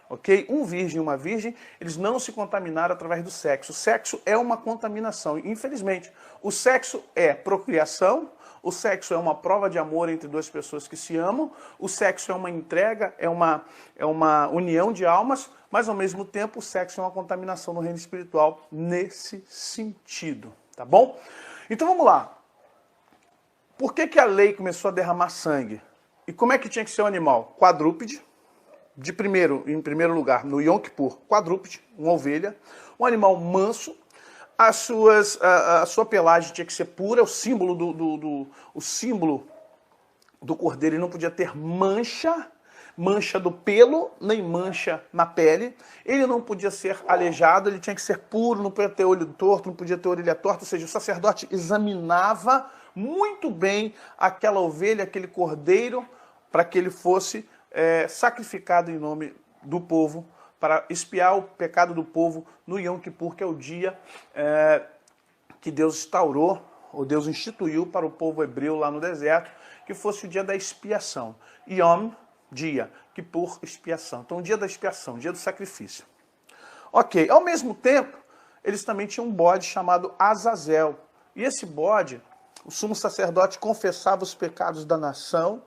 Ok? Um virgem e uma virgem, eles não se contaminaram através do sexo. O sexo é uma contaminação. Infelizmente, o sexo é procriação, o sexo é uma prova de amor entre duas pessoas que se amam, o sexo é uma entrega, é uma união de almas, mas ao mesmo tempo o sexo é uma contaminação no reino espiritual nesse sentido. Tá bom? Então vamos lá. Por que a lei começou a derramar sangue? E como é que tinha que ser o animal? Quadrúpede, em primeiro lugar, no Yom Kippur, quadrúpede, uma ovelha, um animal manso, a sua pelagem tinha que ser pura, o símbolo do cordeiro ele não podia ter mancha do pelo, nem mancha na pele, ele não podia ser aleijado, ele tinha que ser puro, não podia ter olho torto, não podia ter orelha torta, ou seja, o sacerdote examinava muito bem aquela ovelha, aquele cordeiro, para que ele fosse sacrificado em nome do povo, para expiar o pecado do povo no Yom Kippur, que é o dia que Deus instaurou, ou Deus instituiu para o povo hebreu lá no deserto, que fosse o dia da expiação. Yom, dia, Kippur, expiação. Então, o dia da expiação, o dia do sacrifício. Ok, ao mesmo tempo, eles também tinham um bode chamado Azazel. E esse bode, o sumo sacerdote confessava os pecados da nação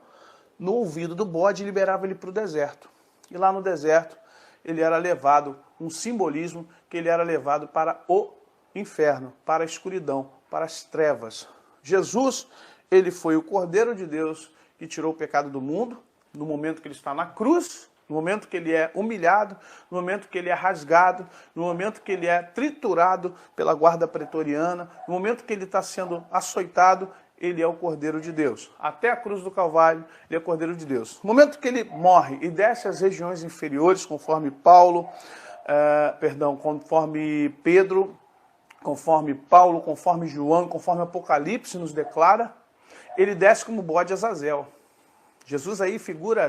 no ouvido do bode e liberava ele para o deserto. E lá no deserto, ele era levado, um simbolismo que ele era levado para o inferno, para a escuridão, para as trevas. Jesus, ele foi o Cordeiro de Deus que tirou o pecado do mundo, no momento que ele está na cruz, no momento que ele é humilhado, no momento que ele é rasgado, no momento que ele é triturado pela guarda pretoriana, no momento que ele está sendo açoitado, ele é o Cordeiro de Deus. Até a cruz do Calvário, ele é o Cordeiro de Deus. No momento que ele morre e desce às regiões inferiores, conforme conforme Pedro, conforme Paulo, conforme João, conforme Apocalipse nos declara, ele desce como bode Azazel. Jesus aí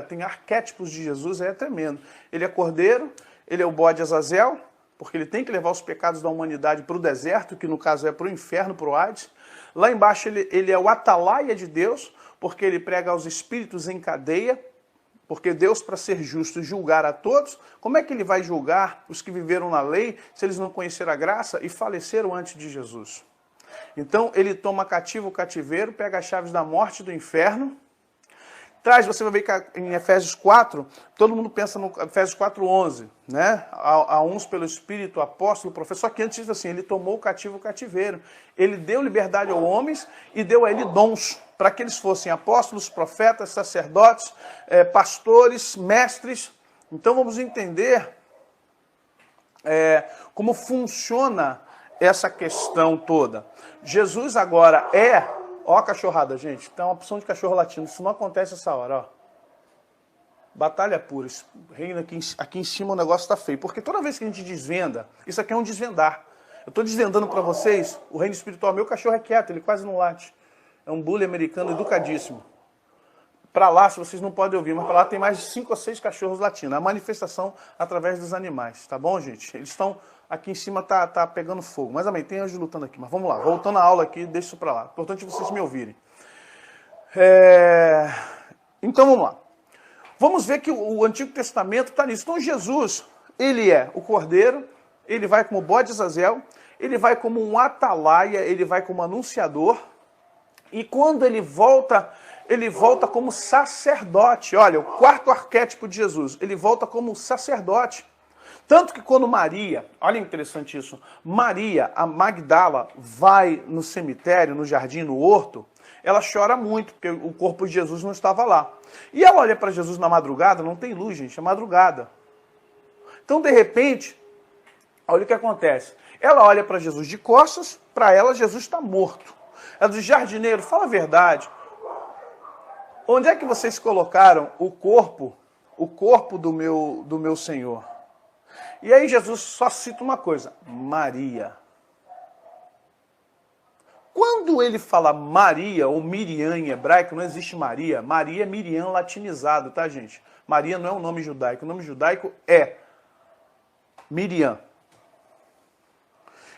tem arquétipos de Jesus, é tremendo. Ele é cordeiro, ele é o bode Azazel, porque ele tem que levar os pecados da humanidade para o deserto, que no caso é para o inferno, para o Hades. Lá embaixo ele é o atalaia de Deus, porque ele prega aos espíritos em cadeia, porque Deus, para ser justo e julgar a todos, como é que ele vai julgar os que viveram na lei, se eles não conheceram a graça e faleceram antes de Jesus? Então ele toma cativo o cativeiro, pega as chaves da morte e do inferno, você vai ver que em Efésios 4, todo mundo pensa no Efésios 4:11, né? A uns pelo Espírito, apóstolo, professor, só que antes diz assim, ele tomou o cativo o cativeiro. Ele deu liberdade aos homens e deu a ele dons. para que eles fossem apóstolos, profetas, sacerdotes, pastores, mestres. Então vamos entender como funciona essa questão toda. Jesus agora ó a cachorrada, gente, tem uma opção de cachorro latindo, isso não acontece essa hora, ó. Batalha pura, reina aqui em cima o negócio está feio, porque toda vez que a gente desvenda, isso aqui é um desvendar. Eu estou desvendando para vocês o reino espiritual. Meu cachorro é quieto, ele quase não late. É um bully americano educadíssimo. Para lá, se vocês não podem ouvir, mas para lá tem mais de 5 ou 6 cachorros latindo. A manifestação através dos animais, tá bom, gente? Eles estão aqui em cima, tá pegando fogo. Mas também tem anjo lutando aqui. Mas vamos lá, voltando à aula aqui, deixa isso para lá. Importante vocês me ouvirem. Então vamos lá. Vamos ver que o Antigo Testamento está nisso. Então Jesus, ele é o cordeiro, ele vai como bode Azazel, ele vai como um atalaia, ele vai como anunciador, e quando ele volta como sacerdote. Olha, o quarto arquétipo de Jesus, ele volta como sacerdote. Tanto que quando Maria, olha interessante isso, Maria, a Magdala, vai no cemitério, no jardim, no horto, ela chora muito, porque o corpo de Jesus não estava lá. E ela olha para Jesus na madrugada, não tem luz, gente, é madrugada. Então, de repente, olha o que acontece. Ela olha para Jesus de costas, para ela Jesus está morto. Ela diz, jardineiro, fala a verdade. Onde é que vocês colocaram o corpo do meu Senhor? E aí Jesus só cita uma coisa, Maria. Quando ele fala Maria ou Miriam em hebraico, não existe Maria. Maria é Miriam latinizado, tá, gente? Maria não é um nome judaico. O nome judaico é Miriam.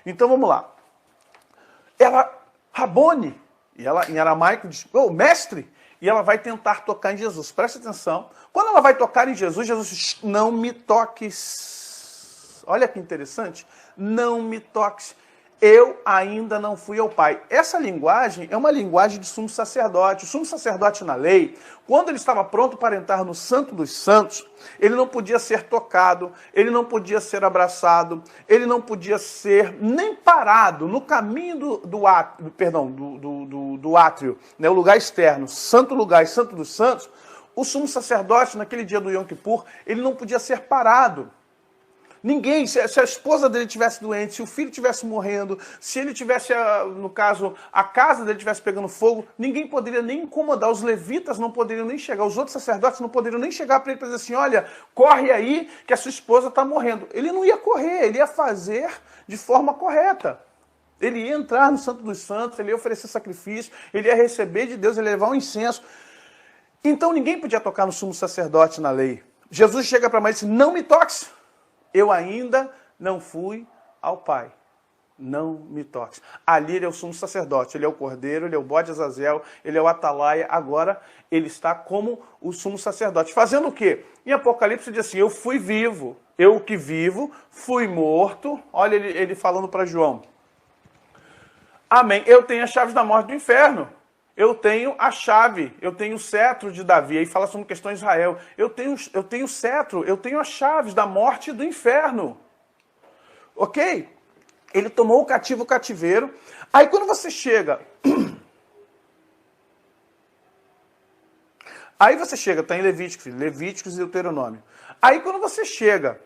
Então vamos lá. Ela, Rabone, e ela em aramaico diz, mestre, e ela vai tentar tocar em Jesus. Presta atenção. Quando ela vai tocar em Jesus, Jesus diz, não me toques. Olha que interessante. Não me toques. Eu ainda não fui ao Pai. Essa linguagem é uma linguagem de sumo sacerdote. O sumo sacerdote na lei, quando ele estava pronto para entrar no Santo dos Santos, ele não podia ser tocado, ele não podia ser abraçado, ele não podia ser nem parado no caminho do átrio, né, o lugar externo, santo lugar e Santo dos Santos. O sumo sacerdote, naquele dia do Yom Kippur, ele não podia ser parado. Ninguém, se a esposa dele estivesse doente, se o filho estivesse morrendo, se ele tivesse, no caso, a casa dele estivesse pegando fogo, ninguém poderia nem incomodar, os levitas não poderiam nem chegar, os outros sacerdotes não poderiam nem chegar para ele para dizer assim, olha, corre aí que a sua esposa está morrendo. Ele não ia correr, ele ia fazer de forma correta. Ele ia entrar no Santo dos Santos, ele ia oferecer sacrifício, ele ia receber de Deus, ele ia levar um incenso. Então ninguém podia tocar no sumo sacerdote na lei. Jesus chega para Maria e diz, não me toques. Eu ainda não fui ao Pai. Não me toques. Ali ele é o sumo sacerdote, ele é o cordeiro, ele é o bode Azazel, ele é o atalaia. Agora ele está como o sumo sacerdote. Fazendo o quê? Em Apocalipse diz assim, eu fui vivo, eu que vivo, fui morto. Olha ele falando para João. Amém. Eu tenho as chaves da morte do inferno. Eu tenho a chave, eu tenho o cetro de Davi. Aí fala sobre questões de Israel. Eu tenho o cetro, eu tenho as chaves da morte e do inferno. Ok? Ele tomou o cativo o cativeiro. Aí quando você chega... Aí você chega, está em Levíticos e Deuteronômio. Aí quando você chega...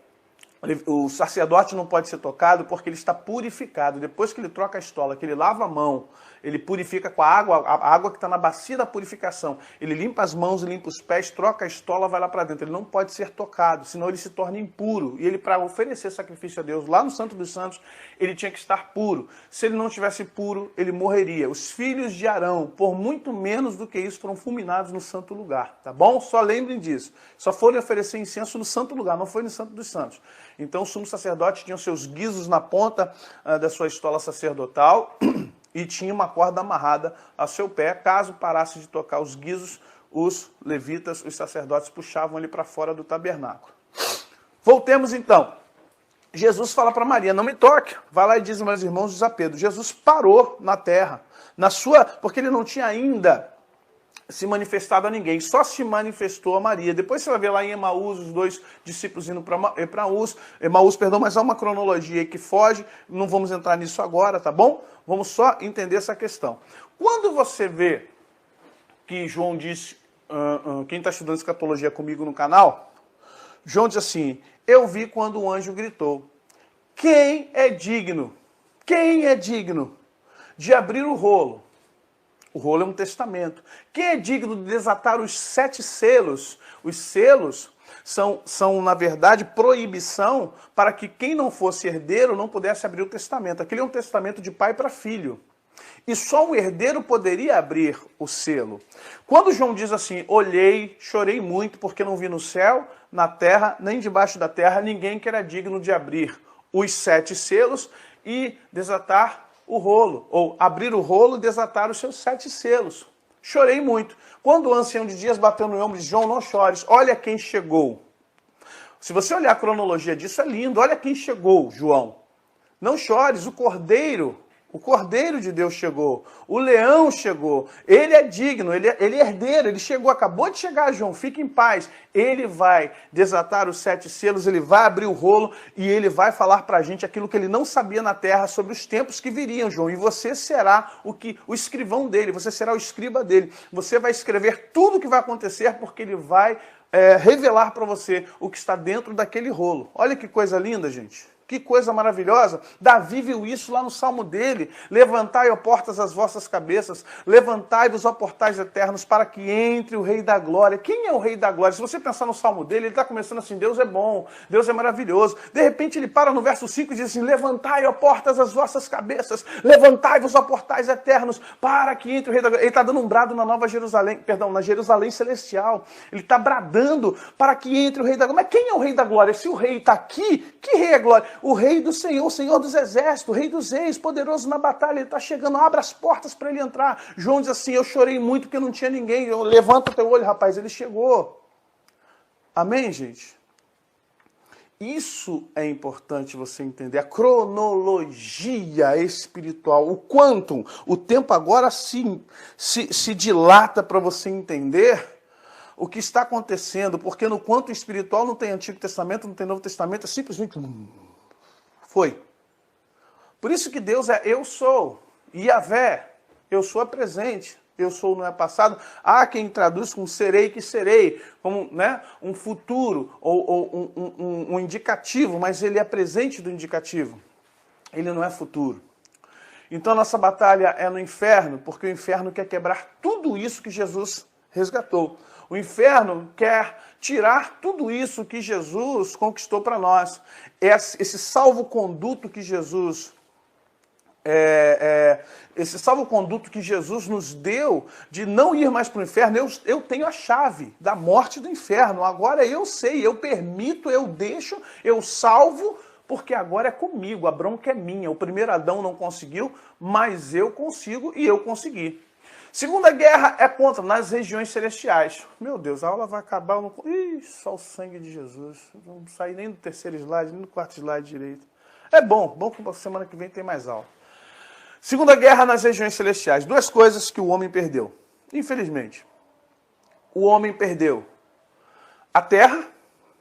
O sacerdote não pode ser tocado porque ele está purificado. Depois que ele troca a estola, que ele lava a mão, ele purifica com a água que está na bacia da purificação. Ele limpa as mãos, limpa os pés, troca a estola, vai lá para dentro. Ele não pode ser tocado, senão ele se torna impuro. E ele, para oferecer sacrifício a Deus lá no Santo dos Santos, ele tinha que estar puro. Se ele não estivesse puro, ele morreria. Os filhos de Arão, por muito menos do que isso, foram fulminados no santo lugar. Tá bom? Só lembrem disso. Só foram oferecer incenso no santo lugar, não foi no Santo dos Santos. Então o sumo sacerdote tinha os seus guizos na ponta da sua estola sacerdotal e tinha uma corda amarrada ao seu pé. Caso parasse de tocar os guizos, os levitas, os sacerdotes puxavam ele para fora do tabernáculo. Voltemos então. Jesus fala para Maria, não me toque. Vai lá e diz, meus irmãos, diz a Pedro. Jesus parou na terra, porque ele não tinha ainda se manifestado a ninguém, só se manifestou a Maria. Depois você vai ver lá em Emaús, os dois discípulos indo para Emaús, mas há uma cronologia aí que foge, não vamos entrar nisso agora, tá bom? Vamos só entender essa questão. Quando você vê que João disse, quem está estudando escatologia comigo no canal, João diz assim, eu vi quando o anjo gritou, quem é digno de abrir o rolo? O rolo é um testamento. Quem é digno de desatar os 7 selos? Os selos são, na verdade, proibição para que quem não fosse herdeiro não pudesse abrir o testamento. Aquele é um testamento de pai para filho. E só um herdeiro poderia abrir o selo. Quando João diz assim, olhei, chorei muito porque não vi no céu, na terra, nem debaixo da terra, ninguém que era digno de abrir os 7 selos e desatar o rolo, ou abrir o rolo e desatar os seus 7 selos. Chorei muito. Quando o ancião de dias bateu no ombro e disse, João, não chores, olha quem chegou. Se você olhar a cronologia disso, é lindo, olha quem chegou, João. Não chores, o Cordeiro de Deus chegou, o leão chegou, ele é digno, ele é herdeiro, ele chegou, acabou de chegar, João, fique em paz. Ele vai desatar os 7 selos, ele vai abrir o rolo e ele vai falar para a gente aquilo que ele não sabia na terra sobre os tempos que viriam, João. E você será o escrivão dele, você será o escriba dele. Você vai escrever tudo o que vai acontecer porque ele vai revelar para você o que está dentro daquele rolo. Olha que coisa linda, gente. Que coisa maravilhosa. Davi viu isso lá no salmo dele. Levantai, ó portas, as vossas cabeças. Levantai-vos, ó portais eternos, para que entre o Rei da Glória. Quem é o Rei da Glória? Se você pensar no salmo dele, ele está começando assim, Deus é bom, Deus é maravilhoso. De repente ele para no verso 5 e diz assim, levantai, ó portas, as vossas cabeças. Levantai-vos, ó portais eternos, para que entre o Rei da Glória. Ele está dando um brado na Nova Jerusalém, perdão, na Jerusalém Celestial. Ele está bradando para que entre o Rei da Glória. Mas quem é o Rei da Glória? Se o Rei está aqui, que Rei é glória? O Rei do Senhor, o Senhor dos Exércitos, o Rei dos Reis, poderoso na batalha, ele está chegando, abre as portas para ele entrar. João diz assim, eu chorei muito porque não tinha ninguém. Levanta teu olho, rapaz, ele chegou. Amém, gente? Isso é importante você entender, a cronologia espiritual, o quantum, o tempo agora se dilata para você entender o que está acontecendo, porque no quantum espiritual não tem Antigo Testamento, não tem Novo Testamento, é simplesmente... Foi. Por isso que Deus é eu sou, Yahvé, eu sou é presente, eu sou não é passado. Há quem traduz com serei que serei, como um futuro ou um indicativo, mas ele é presente do indicativo, ele não é futuro. Então nossa batalha é no inferno, porque o inferno quer quebrar tudo isso que Jesus resgatou. O inferno quer tirar tudo isso que Jesus conquistou para nós. Esse salvo-conduto que Jesus nos deu de não ir mais para o inferno, eu tenho a chave da morte do inferno. Agora eu sei, eu permito, eu deixo, eu salvo, porque agora é comigo, a bronca é minha. O primeiro Adão não conseguiu, mas eu consigo e eu consegui. Segunda guerra é contra nas regiões celestiais. Meu Deus, a aula vai acabar. Ih, só o sangue de Jesus. Não sair nem do terceiro slide, nem do quarto slide direito. É bom que semana que vem tem mais aula. Segunda guerra nas regiões celestiais. 2 coisas que o homem perdeu. Infelizmente. O homem perdeu a terra.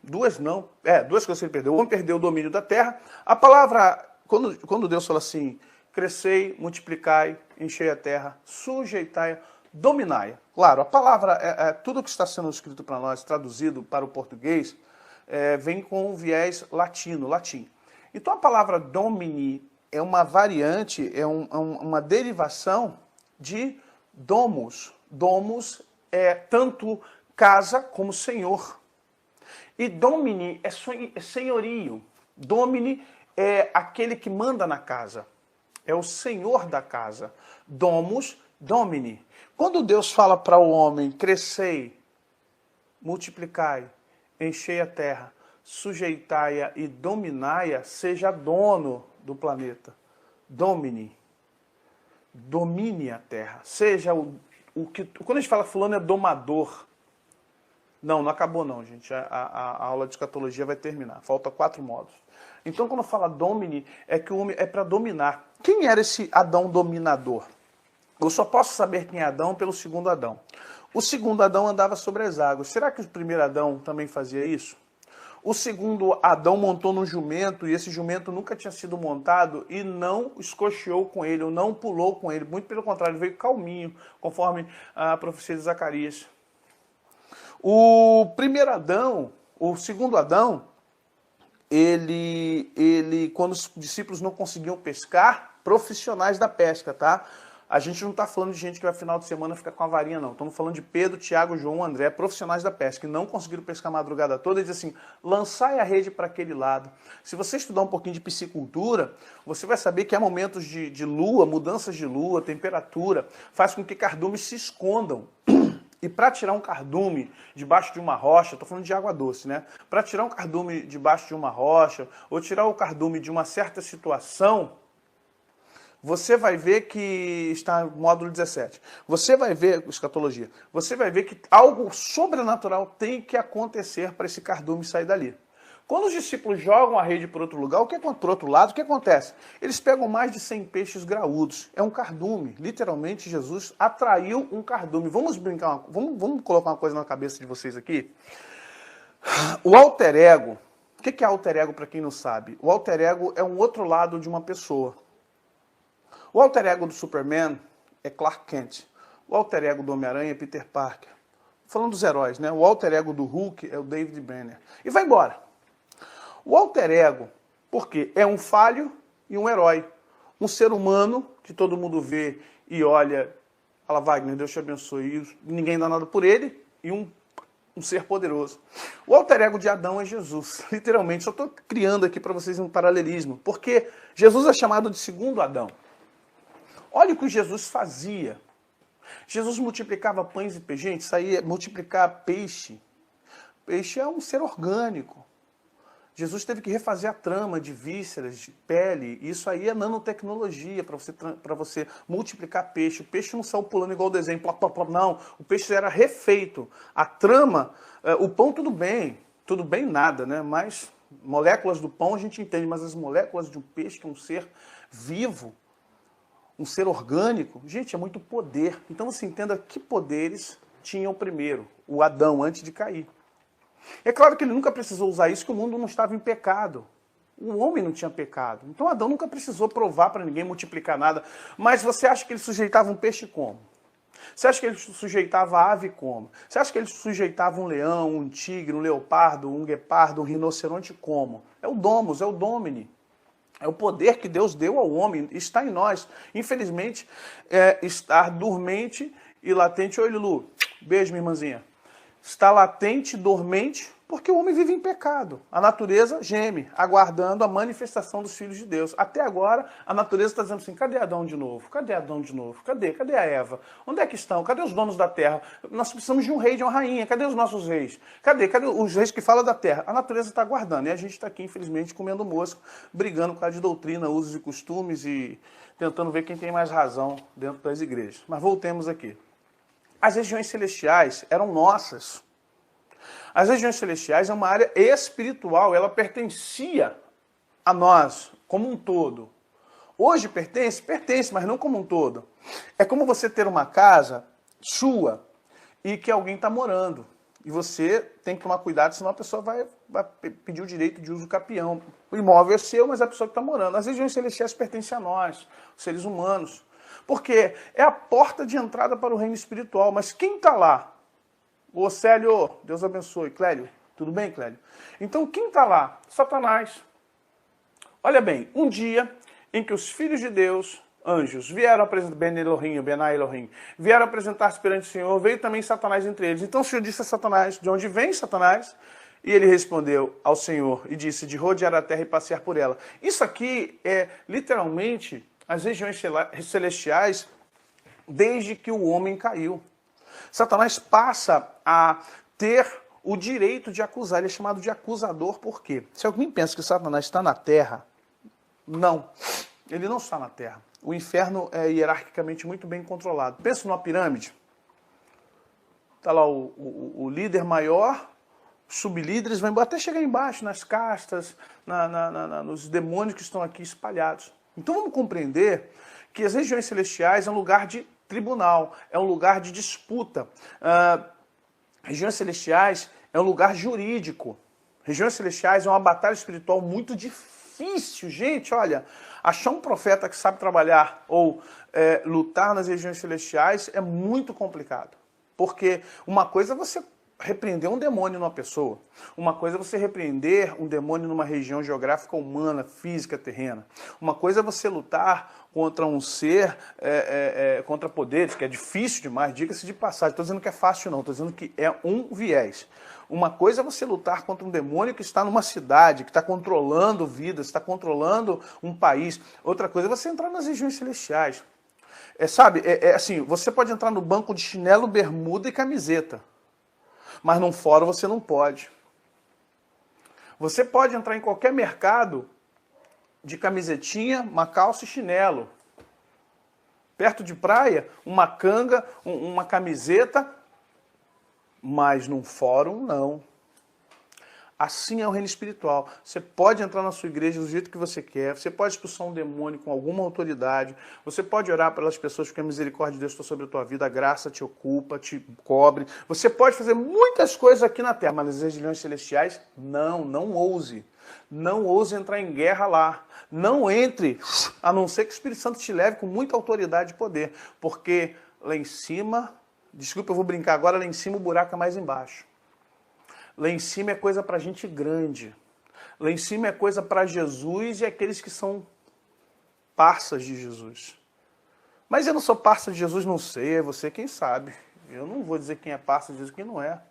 2 coisas que ele perdeu. O homem perdeu o domínio da terra. A palavra, quando Deus fala assim, crescei, multiplicai, enchei a terra, sujeitai, dominai. Claro, a palavra, tudo que está sendo escrito para nós, traduzido para o português, vem com um viés latim. Então a palavra domini é uma variante, uma derivação de domus. Domus é tanto casa como senhor. E domini é senhorio. Domini é aquele que manda na casa. É o senhor da casa. Domus domini. Quando Deus fala para o homem, crescei, multiplicai, enchei a terra, sujeitai-a e dominai-a, seja dono do planeta. Domine. Domine a terra. Seja o que... Quando a gente fala fulano é domador. Não acabou não, gente. A aula de escatologia vai terminar. Falta 4 módulos. Então, quando fala domine, é que o homem é para dominar. Quem era esse Adão dominador? Eu só posso saber quem é Adão pelo segundo Adão. O segundo Adão andava sobre as águas. Será que o primeiro Adão também fazia isso? O segundo Adão montou num jumento e esse jumento nunca tinha sido montado e não escocheou com ele, ou não pulou com ele. Muito pelo contrário, ele veio calminho, conforme a profecia de Zacarias. O primeiro Adão, o segundo Adão, ele quando os discípulos não conseguiam pescar, profissionais da pesca, tá? A gente não está falando de gente que vai final de semana ficar com a varinha, não. Estamos falando de Pedro, Tiago, João, André, profissionais da pesca, que não conseguiram pescar a madrugada toda. E diz assim, lançai a rede para aquele lado. Se você estudar um pouquinho de piscicultura, você vai saber que há momentos de lua, mudanças de lua, temperatura, faz com que cardumes se escondam. E para tirar um cardume debaixo de uma rocha, estou falando de água doce, né? Para tirar um cardume debaixo de uma rocha, ou tirar o cardume de uma certa situação, você vai ver que, está no módulo 17, você vai ver, escatologia, você vai ver que algo sobrenatural tem que acontecer para esse cardume sair dali. Quando os discípulos jogam a rede para outro lugar, para outro lado, o que acontece? Eles pegam mais de 100 peixes graúdos. É um cardume. Literalmente, Jesus atraiu um cardume. Vamos brincar, vamos colocar uma coisa na cabeça de vocês aqui. O alter ego, o que é alter ego para quem não sabe? O alter ego é um outro lado de uma pessoa. O alter ego do Superman é Clark Kent. O alter ego do Homem-Aranha é Peter Parker. Falando dos heróis, né? O alter ego do Hulk é o David Banner. E vai embora. O alter ego, porque é um falho e um herói. Um ser humano que todo mundo vê e olha, fala, Wagner, Deus te abençoe, e ninguém dá nada por ele, e um ser poderoso. O alter ego de Adão é Jesus. Literalmente, só estou criando aqui para vocês um paralelismo, porque Jesus é chamado de segundo Adão. Olha o que Jesus fazia. Jesus multiplicava pães e peixes. Gente, saía multiplicar peixe. Peixe é um ser orgânico. Jesus teve que refazer a trama de vísceras, de pele. Isso aí é nanotecnologia para você multiplicar peixe. O peixe não saiu pulando igual o desenho. Plop, plop, plop, não, o peixe era refeito. A trama, o pão tudo bem nada, né? Mas moléculas do pão a gente entende, mas as moléculas de um peixe, que é um ser vivo, um ser orgânico, gente, é muito poder. Então você entenda que poderes tinha o primeiro, o Adão, antes de cair. É claro que ele nunca precisou usar isso, que o mundo não estava em pecado. O homem não tinha pecado. Então Adão nunca precisou provar para ninguém, multiplicar nada. Mas você acha que ele sujeitava um peixe como? Você acha que ele sujeitava a ave como? Você acha que ele sujeitava um leão, um tigre, um leopardo, um guepardo, um rinoceronte como? É o domus, é o domini. É o poder que Deus deu ao homem, está em nós. Infelizmente, estar dormente e latente. Oi, Lulu. Beijo, minha irmãzinha. Está latente, dormente, porque o homem vive em pecado. A natureza geme, aguardando a manifestação dos filhos de Deus. Até agora, a natureza está dizendo assim, cadê Adão de novo? Cadê Adão de novo? Cadê a Eva? Onde é que estão? Cadê os donos da terra? Nós precisamos de um rei, de uma rainha. Cadê os nossos reis? Cadê os reis que falam da terra? A natureza está aguardando. E a gente está aqui, infelizmente, comendo mosco, brigando por causa de doutrina, usos e costumes e tentando ver quem tem mais razão dentro das igrejas. Mas voltemos aqui. As regiões celestiais eram nossas. As regiões celestiais é uma área espiritual, ela pertencia a nós como um todo. Hoje pertence, mas não como um todo. É como você ter uma casa sua e que alguém está morando. E você tem que tomar cuidado, senão a pessoa vai pedir o direito de uso capião. O imóvel é seu, mas a pessoa que está morando. As regiões celestiais pertencem a nós, os seres humanos. Porque é a porta de entrada para o reino espiritual. Mas quem está lá? Ô Célio, Deus abençoe. Clélio, tudo bem, Clélio? Então quem está lá? Satanás. Olha bem, um dia em que os filhos de Deus, anjos, vieram apresentar, Ben Elohim, Benai Elohim, vieram apresentar-se perante o Senhor, veio também Satanás entre eles. Então o Senhor disse a Satanás, de onde vem Satanás? E ele respondeu ao Senhor e disse, de rodear a terra e passear por ela. Isso aqui é literalmente as regiões celestiais desde que o homem caiu. Satanás passa a ter o direito de acusar. Ele é chamado de acusador por quê? Se alguém pensa que Satanás está na terra, não. Ele não está na terra. O inferno é hierarquicamente muito bem controlado. Pensa numa pirâmide. Está lá o líder maior, sublíderes, vai até chegar embaixo, nas castas, nos demônios que estão aqui espalhados. Então vamos compreender que as regiões celestiais é um lugar de tribunal, é um lugar de disputa. Regiões celestiais é um lugar jurídico. Regiões celestiais é uma batalha espiritual muito difícil, gente. Olha, achar um profeta que sabe trabalhar ou lutar nas regiões celestiais é muito complicado. Porque uma coisa é você repreender um demônio numa pessoa. Uma coisa é você repreender um demônio numa região geográfica humana, física, terrena. Uma coisa é você lutar contra um ser, contra poderes, que é difícil demais, diga-se de passagem. Estou dizendo que é fácil não, estou dizendo que é um viés. Uma coisa é você lutar contra um demônio que está numa cidade, que está controlando vidas, está controlando um país. Outra coisa é você entrar nas regiões celestiais. Sabe, assim, você pode entrar no banco de chinelo, bermuda e camiseta. Mas num fórum você não pode. Você pode entrar em qualquer mercado de camisetinha, uma calça e chinelo. Perto de praia, uma canga, uma camiseta, mas num fórum não. Assim é o reino espiritual. Você pode entrar na sua igreja do jeito que você quer, você pode expulsar um demônio com alguma autoridade, você pode orar pelas pessoas porque a misericórdia de Deus está sobre a tua vida, a graça te ocupa, te cobre. Você pode fazer muitas coisas aqui na terra, mas nas regiões celestiais, não ouse. Não ouse entrar em guerra lá. Não entre, a não ser que o Espírito Santo te leve com muita autoridade e poder. Porque lá em cima, desculpa, eu vou brincar agora, lá em cima o buraco é mais embaixo. Lá em cima é coisa para gente grande. Lá em cima é coisa para Jesus e aqueles que são parças de Jesus. Mas eu não sou parça de Jesus, não sei, é você quem sabe. Eu não vou dizer quem é parça de Jesus e quem não é.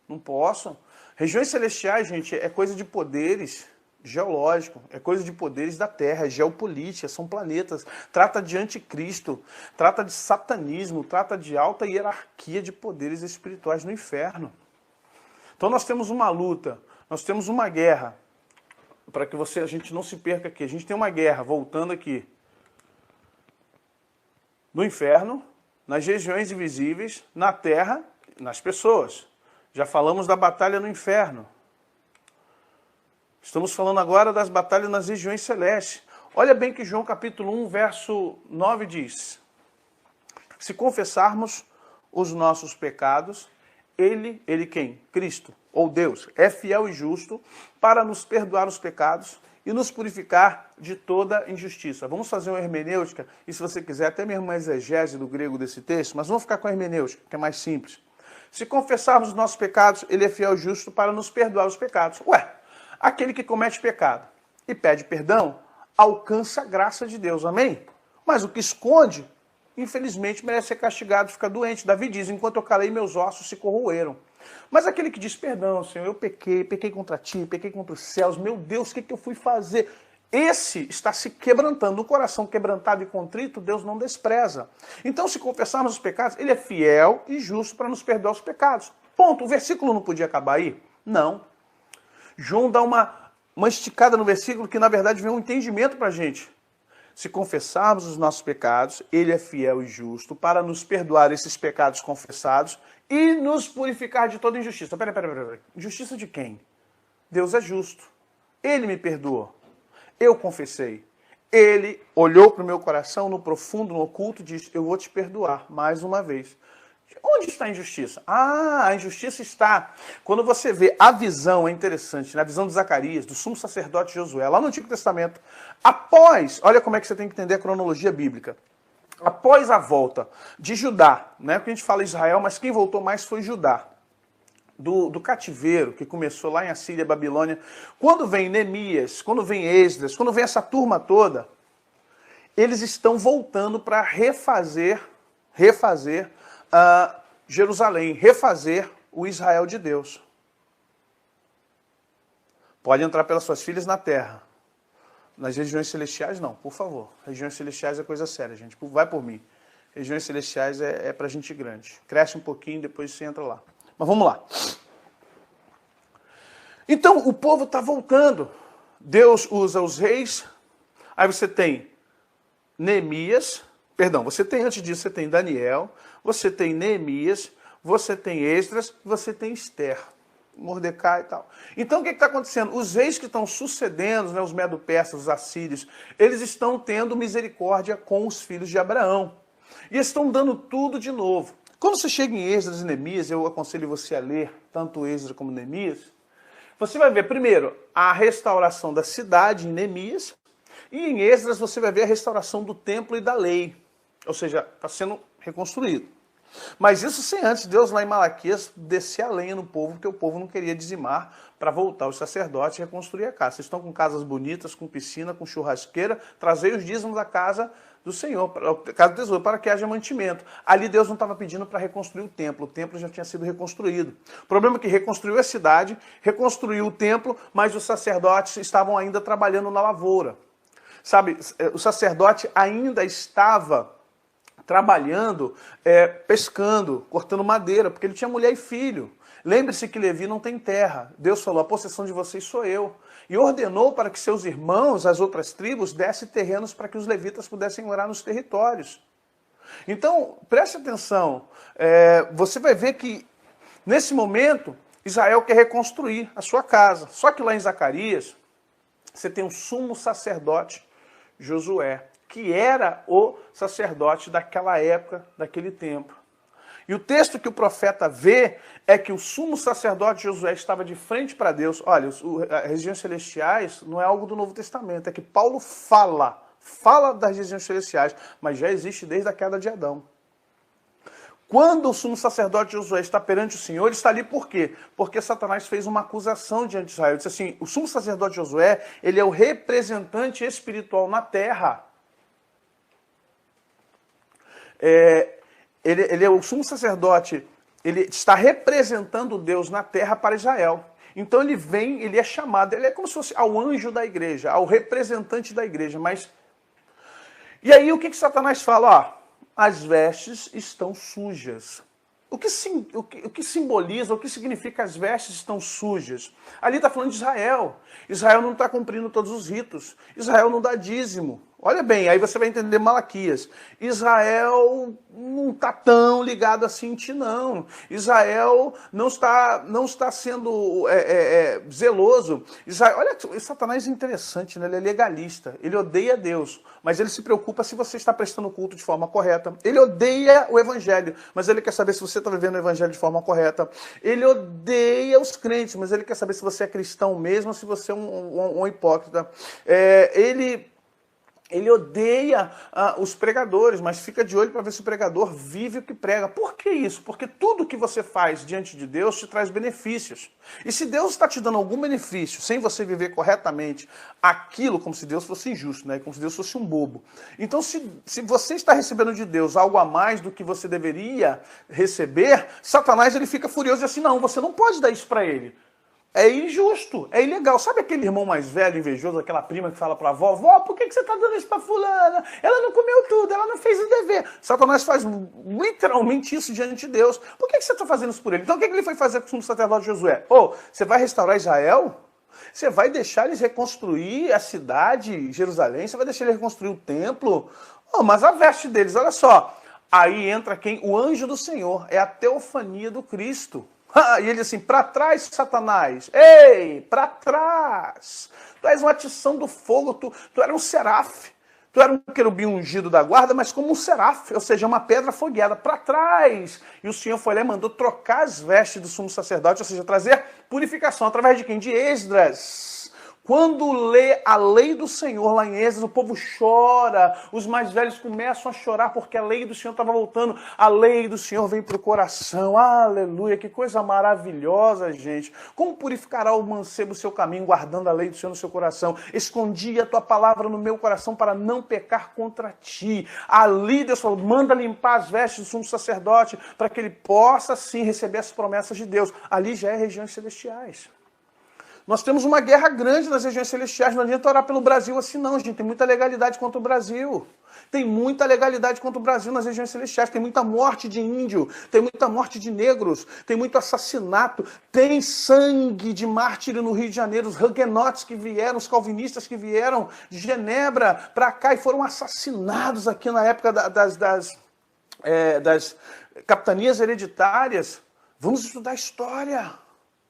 Não posso. Regiões celestiais, gente, é coisa de poderes geológicos, é coisa de poderes da Terra, é geopolítica, são planetas. Trata de anticristo, trata de satanismo, trata de alta hierarquia de poderes espirituais no inferno. Então nós temos uma luta, nós temos uma guerra, para que a gente não se perca aqui. A gente tem uma guerra, voltando aqui, no inferno, nas regiões invisíveis, na terra, nas pessoas. Já falamos da batalha no inferno. Estamos falando agora das batalhas nas regiões celestes. Olha bem que João capítulo 1, verso 9 diz: se confessarmos os nossos pecados, Ele quem? Cristo, ou Deus, é fiel e justo para nos perdoar os pecados e nos purificar de toda injustiça. Vamos fazer uma hermenêutica, e se você quiser, até mesmo uma exegese do grego desse texto, mas vamos ficar com a hermenêutica, que é mais simples. Se confessarmos os nossos pecados, Ele é fiel e justo para nos perdoar os pecados. Ué, aquele que comete pecado e pede perdão, alcança a graça de Deus, amém? Mas o que esconde, infelizmente, merece ser castigado, fica doente. Davi diz, enquanto eu calei, meus ossos se corroeram. Mas aquele que diz, perdão, Senhor, eu pequei contra ti, pequei contra os céus, meu Deus, o que eu fui fazer? Esse está se quebrantando, o coração quebrantado e contrito, Deus não despreza. Então, se confessarmos os pecados, Ele é fiel e justo para nos perdoar os pecados. Ponto. O versículo não podia acabar aí? Não. João dá uma esticada no versículo que, na verdade, vem um entendimento para a gente. Se confessarmos os nossos pecados, Ele é fiel e justo para nos perdoar esses pecados confessados e nos purificar de toda injustiça. Peraí. Injustiça de quem? Deus é justo. Ele me perdoou. Eu confessei. Ele olhou para o meu coração no profundo, no oculto e disse, eu vou te perdoar mais uma vez. Onde está a injustiça? Ah, a injustiça está... Quando você vê a visão, é interessante, na visão de Zacarias, do sumo sacerdote Josué, lá no Antigo Testamento, após, olha como é que você tem que entender a cronologia bíblica, após a volta de Judá, né, porque a gente fala Israel, mas quem voltou mais foi Judá, do cativeiro, que começou lá em Assíria, Babilônia, quando vem Neemias, quando vem Esdras, quando vem essa turma toda, eles estão voltando para refazer Jerusalém, refazer o Israel de Deus. Pode entrar pelas suas filhas na terra. Nas regiões celestiais, não, por favor. Regiões celestiais é coisa séria, gente. Vai por mim. Regiões celestiais é pra gente grande. Cresce um pouquinho, depois você entra lá. Mas vamos lá. Então, o povo está voltando. Deus usa os reis. Aí você tem Neemias. Perdão, você tem, antes disso, você tem Daniel. Você tem Neemias. Você tem Esdras. Você tem Esther. Mordecai e tal. Então, o que está acontecendo? Os reis que estão sucedendo, né, os medo-persas, os assírios, eles estão tendo misericórdia com os filhos de Abraão. E estão dando tudo de novo. Quando você chega em Esdras e Neemias, eu aconselho você a ler tanto Esdras como Neemias, você vai ver, primeiro, a restauração da cidade em Neemias, e em Esdras você vai ver a restauração do templo e da lei. Ou seja, está sendo reconstruído. Mas isso sem antes Deus lá em Malaquias descer a lenha no povo, porque o povo não queria dizimar para voltar os sacerdotes e reconstruir a casa. Vocês estão com casas bonitas, com piscina, com churrasqueira, trazei os dízimos da casa do Senhor, casa do tesouro, para que haja mantimento. Ali Deus não estava pedindo para reconstruir o templo já tinha sido reconstruído. O problema é que reconstruiu a cidade, reconstruiu o templo, mas os sacerdotes estavam ainda trabalhando na lavoura. Sabe, o sacerdote ainda estava trabalhando, pescando, cortando madeira, porque ele tinha mulher e filho. Lembre-se que Levi não tem terra. Deus falou, a possessão de vocês sou eu. E ordenou para que seus irmãos, as outras tribos, dessem terrenos para que os levitas pudessem morar nos territórios. Então, preste atenção, você vai ver que, nesse momento, Israel quer reconstruir a sua casa. Só que lá em Zacarias, você tem um sumo sacerdote, Josué, que era o sacerdote daquela época, daquele tempo. E o texto que o profeta vê é que o sumo sacerdote Josué estava de frente para Deus. Olha, as regiões celestiais não é algo do Novo Testamento, é que Paulo fala das regiões celestiais, mas já existe desde a queda de Adão. Quando o sumo sacerdote Josué está perante o Senhor, ele está ali por quê? Porque Satanás fez uma acusação diante de Israel. Ele disse assim, o sumo sacerdote Josué, ele é o representante espiritual na terra. Ele é o sumo sacerdote, ele está representando Deus na terra para Israel. Então ele vem, ele é chamado, ele é como se fosse ao anjo da igreja, ao representante da igreja. E aí o que Satanás fala? As vestes estão sujas. O que simboliza, o que significa as vestes estão sujas? Ali está falando de Israel. Israel não está cumprindo todos os ritos. Israel não dá dízimo. Olha bem, aí você vai entender Malaquias. Israel não está tão ligado assim em ti, não. Israel não está sendo zeloso. Israel, olha, Satanás é interessante, né? Ele é legalista. Ele odeia Deus, mas ele se preocupa se você está prestando culto de forma correta. Ele odeia o evangelho, mas ele quer saber se você está vivendo o evangelho de forma correta. Ele odeia os crentes, mas ele quer saber se você é cristão mesmo ou se você é um hipócrita. Ele odeia os pregadores, mas fica de olho para ver se o pregador vive o que prega. Por que isso? Porque tudo que você faz diante de Deus te traz benefícios. E se Deus está te dando algum benefício sem você viver corretamente aquilo, como se Deus fosse injusto, né? Como se Deus fosse um bobo. Então, se você está recebendo de Deus algo a mais do que você deveria receber, Satanás ele fica furioso e diz assim, não, você não pode dar isso para ele. É injusto, é ilegal. Sabe aquele irmão mais velho, invejoso, aquela prima que fala para a avó, vó, por que você está dando isso para fulana? Ela não comeu tudo, ela não fez o dever. Satanás faz literalmente isso diante de Deus. Por que você está fazendo isso por ele? Então o que ele foi fazer com o sumo sacerdote Josué? Você vai restaurar Israel? Você vai deixar eles reconstruir a cidade, Jerusalém? Você vai deixar eles reconstruir o templo? Mas a veste deles, olha só. Aí entra quem? O anjo do Senhor, é a teofania do Cristo. E ele assim, para trás, Satanás, ei, para trás, tu és uma atição do fogo, tu era um serafe, tu era um querubim ungido da guarda, mas como um serafe, ou seja, uma pedra fogueada, para trás. E o Senhor foi lá e mandou trocar as vestes do sumo sacerdote, ou seja, trazer purificação, através de quem? De Esdras. Quando lê a lei do Senhor lá em Esdras, o povo chora, os mais velhos começam a chorar porque a lei do Senhor estava voltando, a lei do Senhor vem para o coração, aleluia, que coisa maravilhosa, gente. Como purificará o mancebo o seu caminho, guardando a lei do Senhor no seu coração? Escondi a tua palavra no meu coração para não pecar contra ti. Ali Deus falou, manda limpar as vestes do sumo sacerdote, para que ele possa sim receber as promessas de Deus. Ali já é regiões celestiais. Nós temos uma guerra grande nas regiões celestiais, não adianta orar pelo Brasil assim não, gente, tem muita legalidade contra o Brasil. Tem muita legalidade contra o Brasil nas regiões celestiais, tem muita morte de índio, tem muita morte de negros, tem muito assassinato, tem sangue de mártir no Rio de Janeiro, os huguenotes que vieram, os calvinistas que vieram de Genebra para cá e foram assassinados aqui na época das capitanias hereditárias. Vamos estudar a história.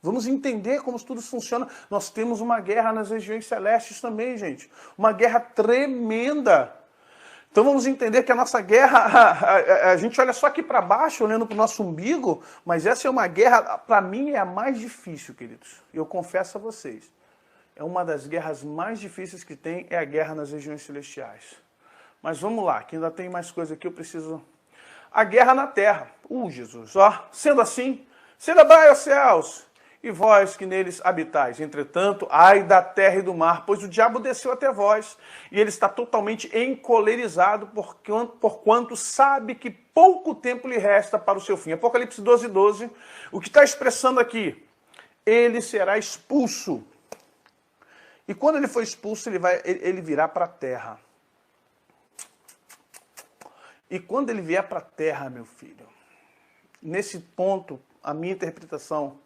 Vamos entender como tudo funciona. Nós temos uma guerra nas regiões celestes também, gente. Uma guerra tremenda. Então vamos entender que a nossa guerra, a gente olha só aqui para baixo, olhando para o nosso umbigo, mas essa é uma guerra, para mim é a mais difícil, queridos. Eu confesso a vocês, é uma das guerras mais difíceis que tem, é a guerra nas regiões celestiais. Mas vamos lá, que ainda tem mais coisa aqui, eu preciso... A guerra na terra. Jesus, ó. Sendo assim, celebrai os céus, e vós que neles habitais. Entretanto, ai da terra e do mar, pois o diabo desceu até vós, e ele está totalmente encolerizado, porquanto sabe que pouco tempo lhe resta para o seu fim. Apocalipse 12:12, o que está expressando aqui? Ele será expulso. E quando ele for expulso, ele virá para a terra. E quando ele vier para a terra, meu filho, nesse ponto, a minha interpretação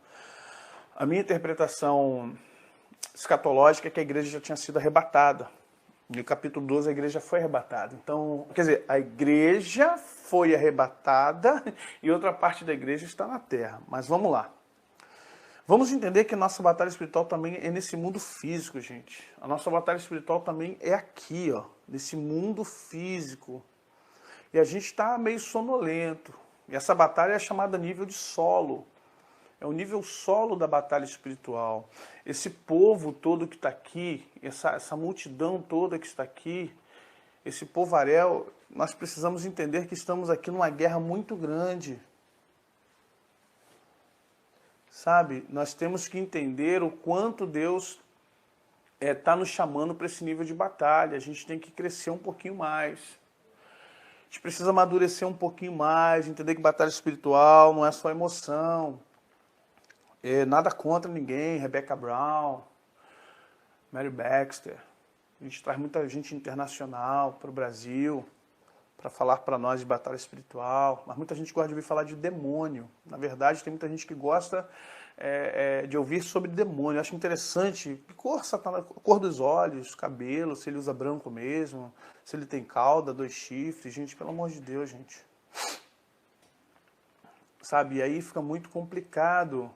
escatológica é que a igreja já tinha sido arrebatada. No capítulo 12, a igreja foi arrebatada. Então, quer dizer, a igreja foi arrebatada e outra parte da igreja está na terra. Mas vamos lá. Vamos entender que a nossa batalha espiritual também é nesse mundo físico, gente. A nossa batalha espiritual também é aqui, ó, nesse mundo físico. E a gente está meio sonolento. E essa batalha é chamada nível de solo. É o nível solo da batalha espiritual. Esse povo todo que está aqui, essa multidão toda que está aqui, esse povaréu, nós precisamos entender que estamos aqui numa guerra muito grande. Sabe? Nós temos que entender o quanto Deus está nos chamando para esse nível de batalha. A gente tem que crescer um pouquinho mais. A gente precisa amadurecer um pouquinho mais, entender que batalha espiritual não é só emoção. Nada contra ninguém, Rebecca Brown, Mary Baxter. A gente traz muita gente internacional para o Brasil para falar para nós de batalha espiritual, mas muita gente gosta de ouvir falar de demônio. Na verdade, tem muita gente que gosta de ouvir sobre demônio. Eu acho interessante que cor dos olhos, cabelo, se ele usa branco mesmo, se ele tem cauda, 2 chifres. Gente, pelo amor de Deus, gente. Sabe, e aí fica muito complicado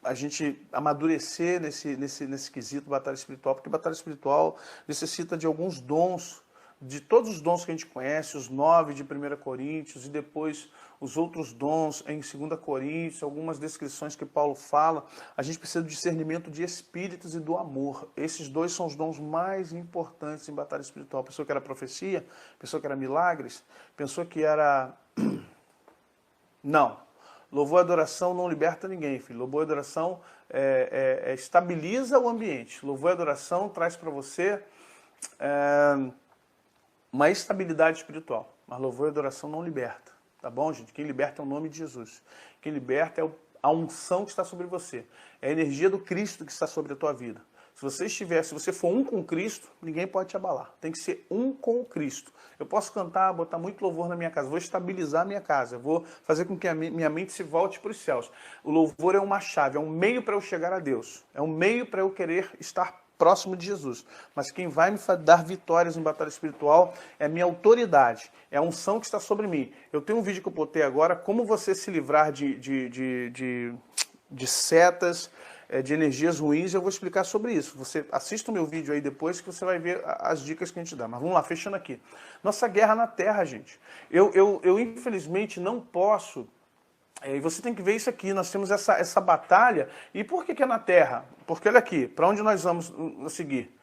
a gente amadurecer nesse quesito batalha espiritual, porque batalha espiritual necessita de alguns dons, de todos os dons que a gente conhece, os 9 de 1 Coríntios, e depois os outros dons em 2 Coríntios, algumas descrições que Paulo fala. A gente precisa do discernimento de espíritos e do amor. Esses 2 são os dons mais importantes em batalha espiritual. Pensou que era profecia? Pensou que era milagres? Pensou que era... Não. Louvor e adoração não liberta ninguém, filho. Louvor e adoração estabiliza o ambiente. Louvor e adoração traz para você uma estabilidade espiritual. Mas louvor e adoração não liberta. Tá bom, gente? Quem liberta é o nome de Jesus. Quem liberta é a unção que está sobre você. É a energia do Cristo que está sobre a tua vida. Se você for um com Cristo, ninguém pode te abalar. Tem que ser um com o Cristo. Eu posso cantar, botar muito louvor na minha casa, vou estabilizar a minha casa, vou fazer com que a minha mente se volte para os céus. O louvor é uma chave, é um meio para eu chegar a Deus. É um meio para eu querer estar próximo de Jesus. Mas quem vai me dar vitórias em batalha espiritual é a minha autoridade, é a unção que está sobre mim. Eu tenho um vídeo que eu botei agora, como você se livrar de setas, de energias ruins, eu vou explicar sobre isso. Você assista o meu vídeo aí depois que você vai ver as dicas que a gente dá. Mas vamos lá, fechando aqui. Nossa guerra na terra, gente. Eu infelizmente não posso... E você tem que ver isso aqui, nós temos essa batalha. E por que é na terra? Porque olha aqui, para onde nós vamos seguir?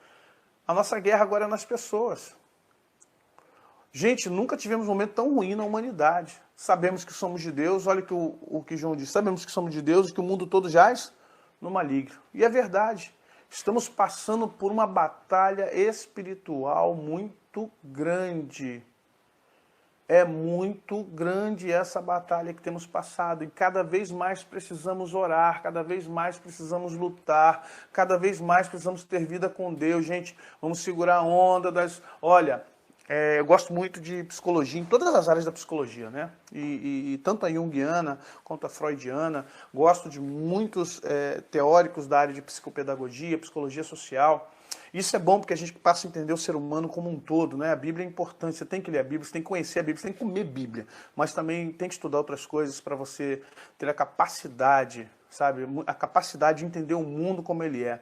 A nossa guerra agora é nas pessoas. Gente, nunca tivemos um momento tão ruim na humanidade. Sabemos que somos de Deus, olha o que João disse, sabemos que somos de Deus e que o mundo todo jaz no maligno. E é verdade, estamos passando por uma batalha espiritual muito grande. É muito grande essa batalha que temos passado. E cada vez mais precisamos orar, cada vez mais precisamos lutar, cada vez mais precisamos ter vida com Deus. Gente, vamos segurar a onda das... Olha... eu gosto muito de psicologia, em todas as áreas da psicologia, né? E tanto a junguiana quanto a freudiana. Gosto de muitos teóricos da área de psicopedagogia, psicologia social. Isso é bom porque a gente passa a entender o ser humano como um todo, né? A Bíblia é importante, você tem que ler a Bíblia, você tem que conhecer a Bíblia, você tem que comer Bíblia. Mas também tem que estudar outras coisas para você ter a capacidade sabe? A capacidade de entender o mundo como ele é.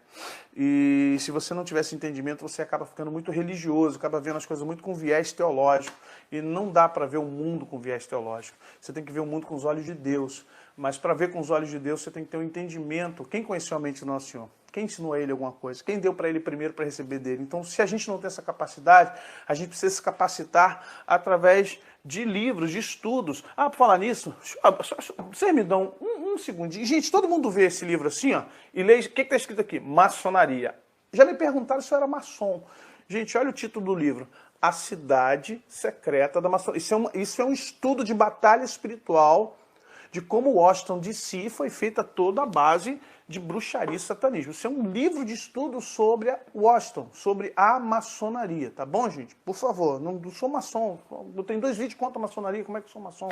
E se você não tiver esse entendimento, você acaba ficando muito religioso, acaba vendo as coisas muito com viés teológico. E não dá para ver o mundo com viés teológico. Você tem que ver o mundo com os olhos de Deus. Mas para ver com os olhos de Deus, você tem que ter um entendimento. Quem conheceu a mente do nosso Senhor? Quem ensinou a ele alguma coisa? Quem deu para ele primeiro para receber dele? Então, se a gente não tem essa capacidade, a gente precisa se capacitar através de livros, de estudos. Ah, por falar nisso, vocês me dão um segundinho. Gente, todo mundo vê esse livro assim, ó, e lê, o que está escrito aqui? Maçonaria. Já me perguntaram se eu era maçom. Gente, olha o título do livro. A Cidade Secreta da Maçonaria. Isso é um estudo de batalha espiritual, de como Washington DC foi feita toda a base de bruxaria e satanismo. Isso é um livro de estudo sobre Washington, sobre a maçonaria, tá bom, gente? Por favor, não sou maçom, eu tenho 2 vídeos contra a maçonaria, como é que eu sou maçom?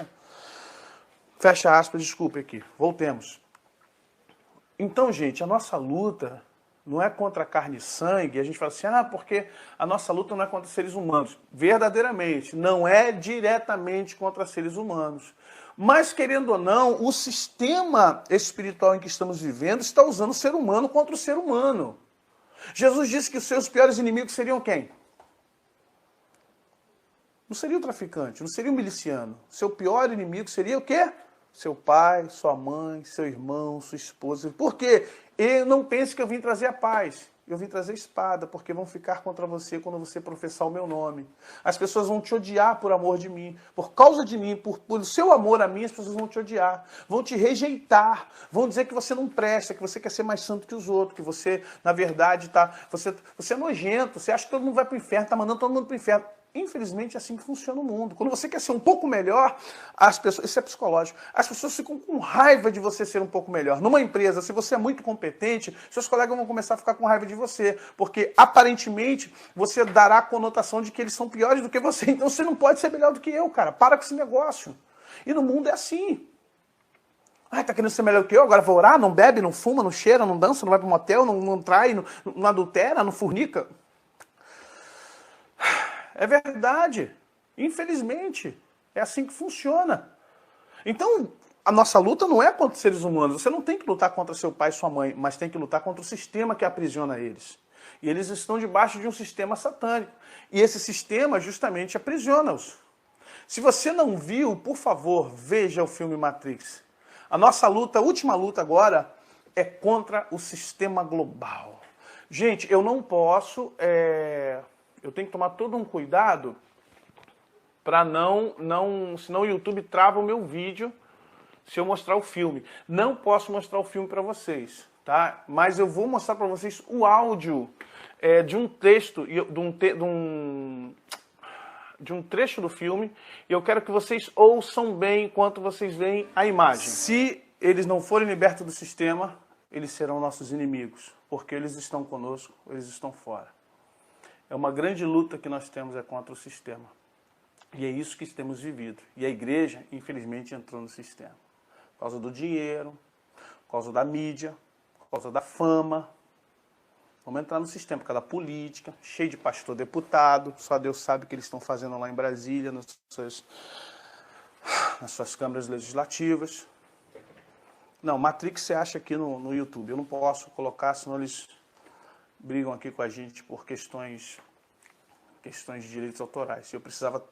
Fecha aspas, desculpe aqui, voltemos. Então, gente, a nossa luta não é contra carne e sangue, a gente fala assim, porque a nossa luta não é contra seres humanos. Verdadeiramente, não é diretamente contra seres humanos. Mas, querendo ou não, o sistema espiritual em que estamos vivendo está usando o ser humano contra o ser humano. Jesus disse que os seus piores inimigos seriam quem? Não seria o traficante, não seria o miliciano. Seu pior inimigo seria o quê? Seu pai, sua mãe, seu irmão, sua esposa. Por quê? E não pense que eu vim trazer a paz. Eu vim trazer espada, porque vão ficar contra você quando você professar o meu nome. As pessoas vão te odiar por amor de mim. Por causa de mim, por seu amor a mim, as pessoas vão te odiar. Vão te rejeitar. Vão dizer que você não presta, que você quer ser mais santo que os outros, que você, na verdade, você é nojento. Você acha que todo mundo vai para o inferno, está mandando todo mundo para o inferno. Infelizmente, é assim que funciona o mundo. Quando você quer ser um pouco melhor, as pessoas, isso é psicológico, as pessoas ficam com raiva de você ser um pouco melhor. Numa empresa, se você é muito competente, seus colegas vão começar a ficar com raiva de você, porque aparentemente você dará a conotação de que eles são piores do que você. Então você não pode ser melhor do que eu, cara. Para com esse negócio. E no mundo é assim. Tá querendo ser melhor do que eu? Agora vou orar, não bebe, não fuma, não cheira, não dança, não vai para um motel, não trai, não adultera, não fornica. É verdade. Infelizmente. É assim que funciona. Então, a nossa luta não é contra seres humanos. Você não tem que lutar contra seu pai e sua mãe, mas tem que lutar contra o sistema que aprisiona eles. E eles estão debaixo de um sistema satânico. E esse sistema justamente aprisiona-os. Se você não viu, por favor, veja o filme Matrix. A nossa luta, a última luta agora, é contra o sistema global. Gente, eu não posso... Eu tenho que tomar todo um cuidado para senão o YouTube trava o meu vídeo se eu mostrar o filme. Não posso mostrar o filme para vocês, tá? Mas eu vou mostrar para vocês o áudio de um texto, de um trecho do filme, e eu quero que vocês ouçam bem enquanto vocês veem a imagem. Se eles não forem libertos do sistema, eles serão nossos inimigos, porque eles estão conosco, eles estão fora. É uma grande luta que nós temos contra o sistema. E é isso que temos vivido. E a igreja, infelizmente, entrou no sistema. Por causa do dinheiro, por causa da mídia, por causa da fama. Vamos entrar no sistema, por causa da política, cheio de pastor deputado. Só Deus sabe o que eles estão fazendo lá em Brasília, nas suas câmaras legislativas. Não, Matrix você acha aqui no YouTube. Eu não posso colocar, senão eles... brigam aqui com a gente por questões de direitos autorais.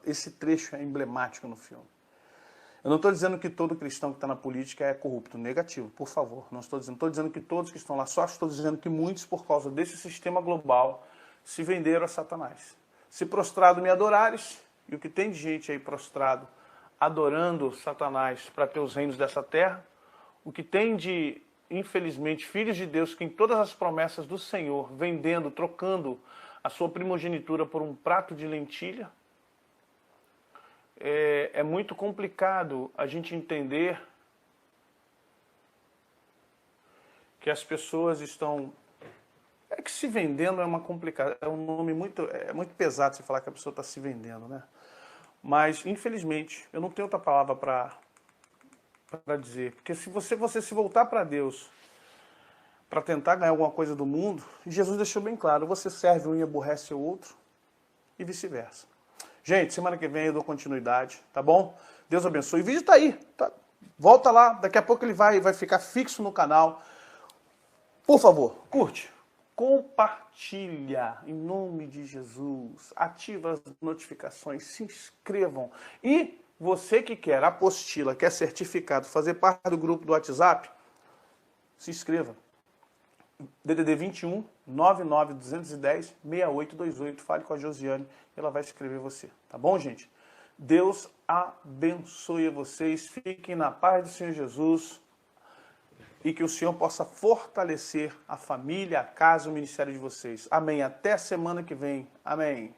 Esse trecho é emblemático no filme. Eu não estou dizendo que todo cristão que está na política é corrupto, negativo, por favor. Não estou dizendo que todos que estão lá, só estou dizendo que muitos, por causa desse sistema global, se venderam a Satanás. Se prostrado me adorares, e o que tem de gente aí prostrado, adorando Satanás para ter os reinos dessa terra, o que tem de... infelizmente, filhos de Deus que em todas as promessas do Senhor, vendendo, trocando a sua primogenitura por um prato de lentilha, é muito complicado a gente entender que as pessoas estão... que se vendendo é uma complicada, é um nome muito pesado você falar que a pessoa está se vendendo, né? Mas, infelizmente, eu não tenho outra palavra para dizer. Porque se você se voltar para Deus para tentar ganhar alguma coisa do mundo, Jesus deixou bem claro, você serve um e aborrece o outro, e vice-versa. Gente, semana que vem eu dou continuidade, tá bom? Deus abençoe. O vídeo tá aí, Volta lá, daqui a pouco ele vai ficar fixo no canal. Por favor, curte, compartilha, em nome de Jesus, ativa as notificações, se inscrevam. E você que quer apostila, quer certificado, fazer parte do grupo do WhatsApp, se inscreva. DDD 21 99 210 6828. Fale com a Josiane, ela vai escrever você. Tá bom, gente? Deus abençoe vocês. Fiquem na paz do Senhor Jesus. E que o Senhor possa fortalecer a família, a casa, o ministério de vocês. Amém. Até semana que vem. Amém.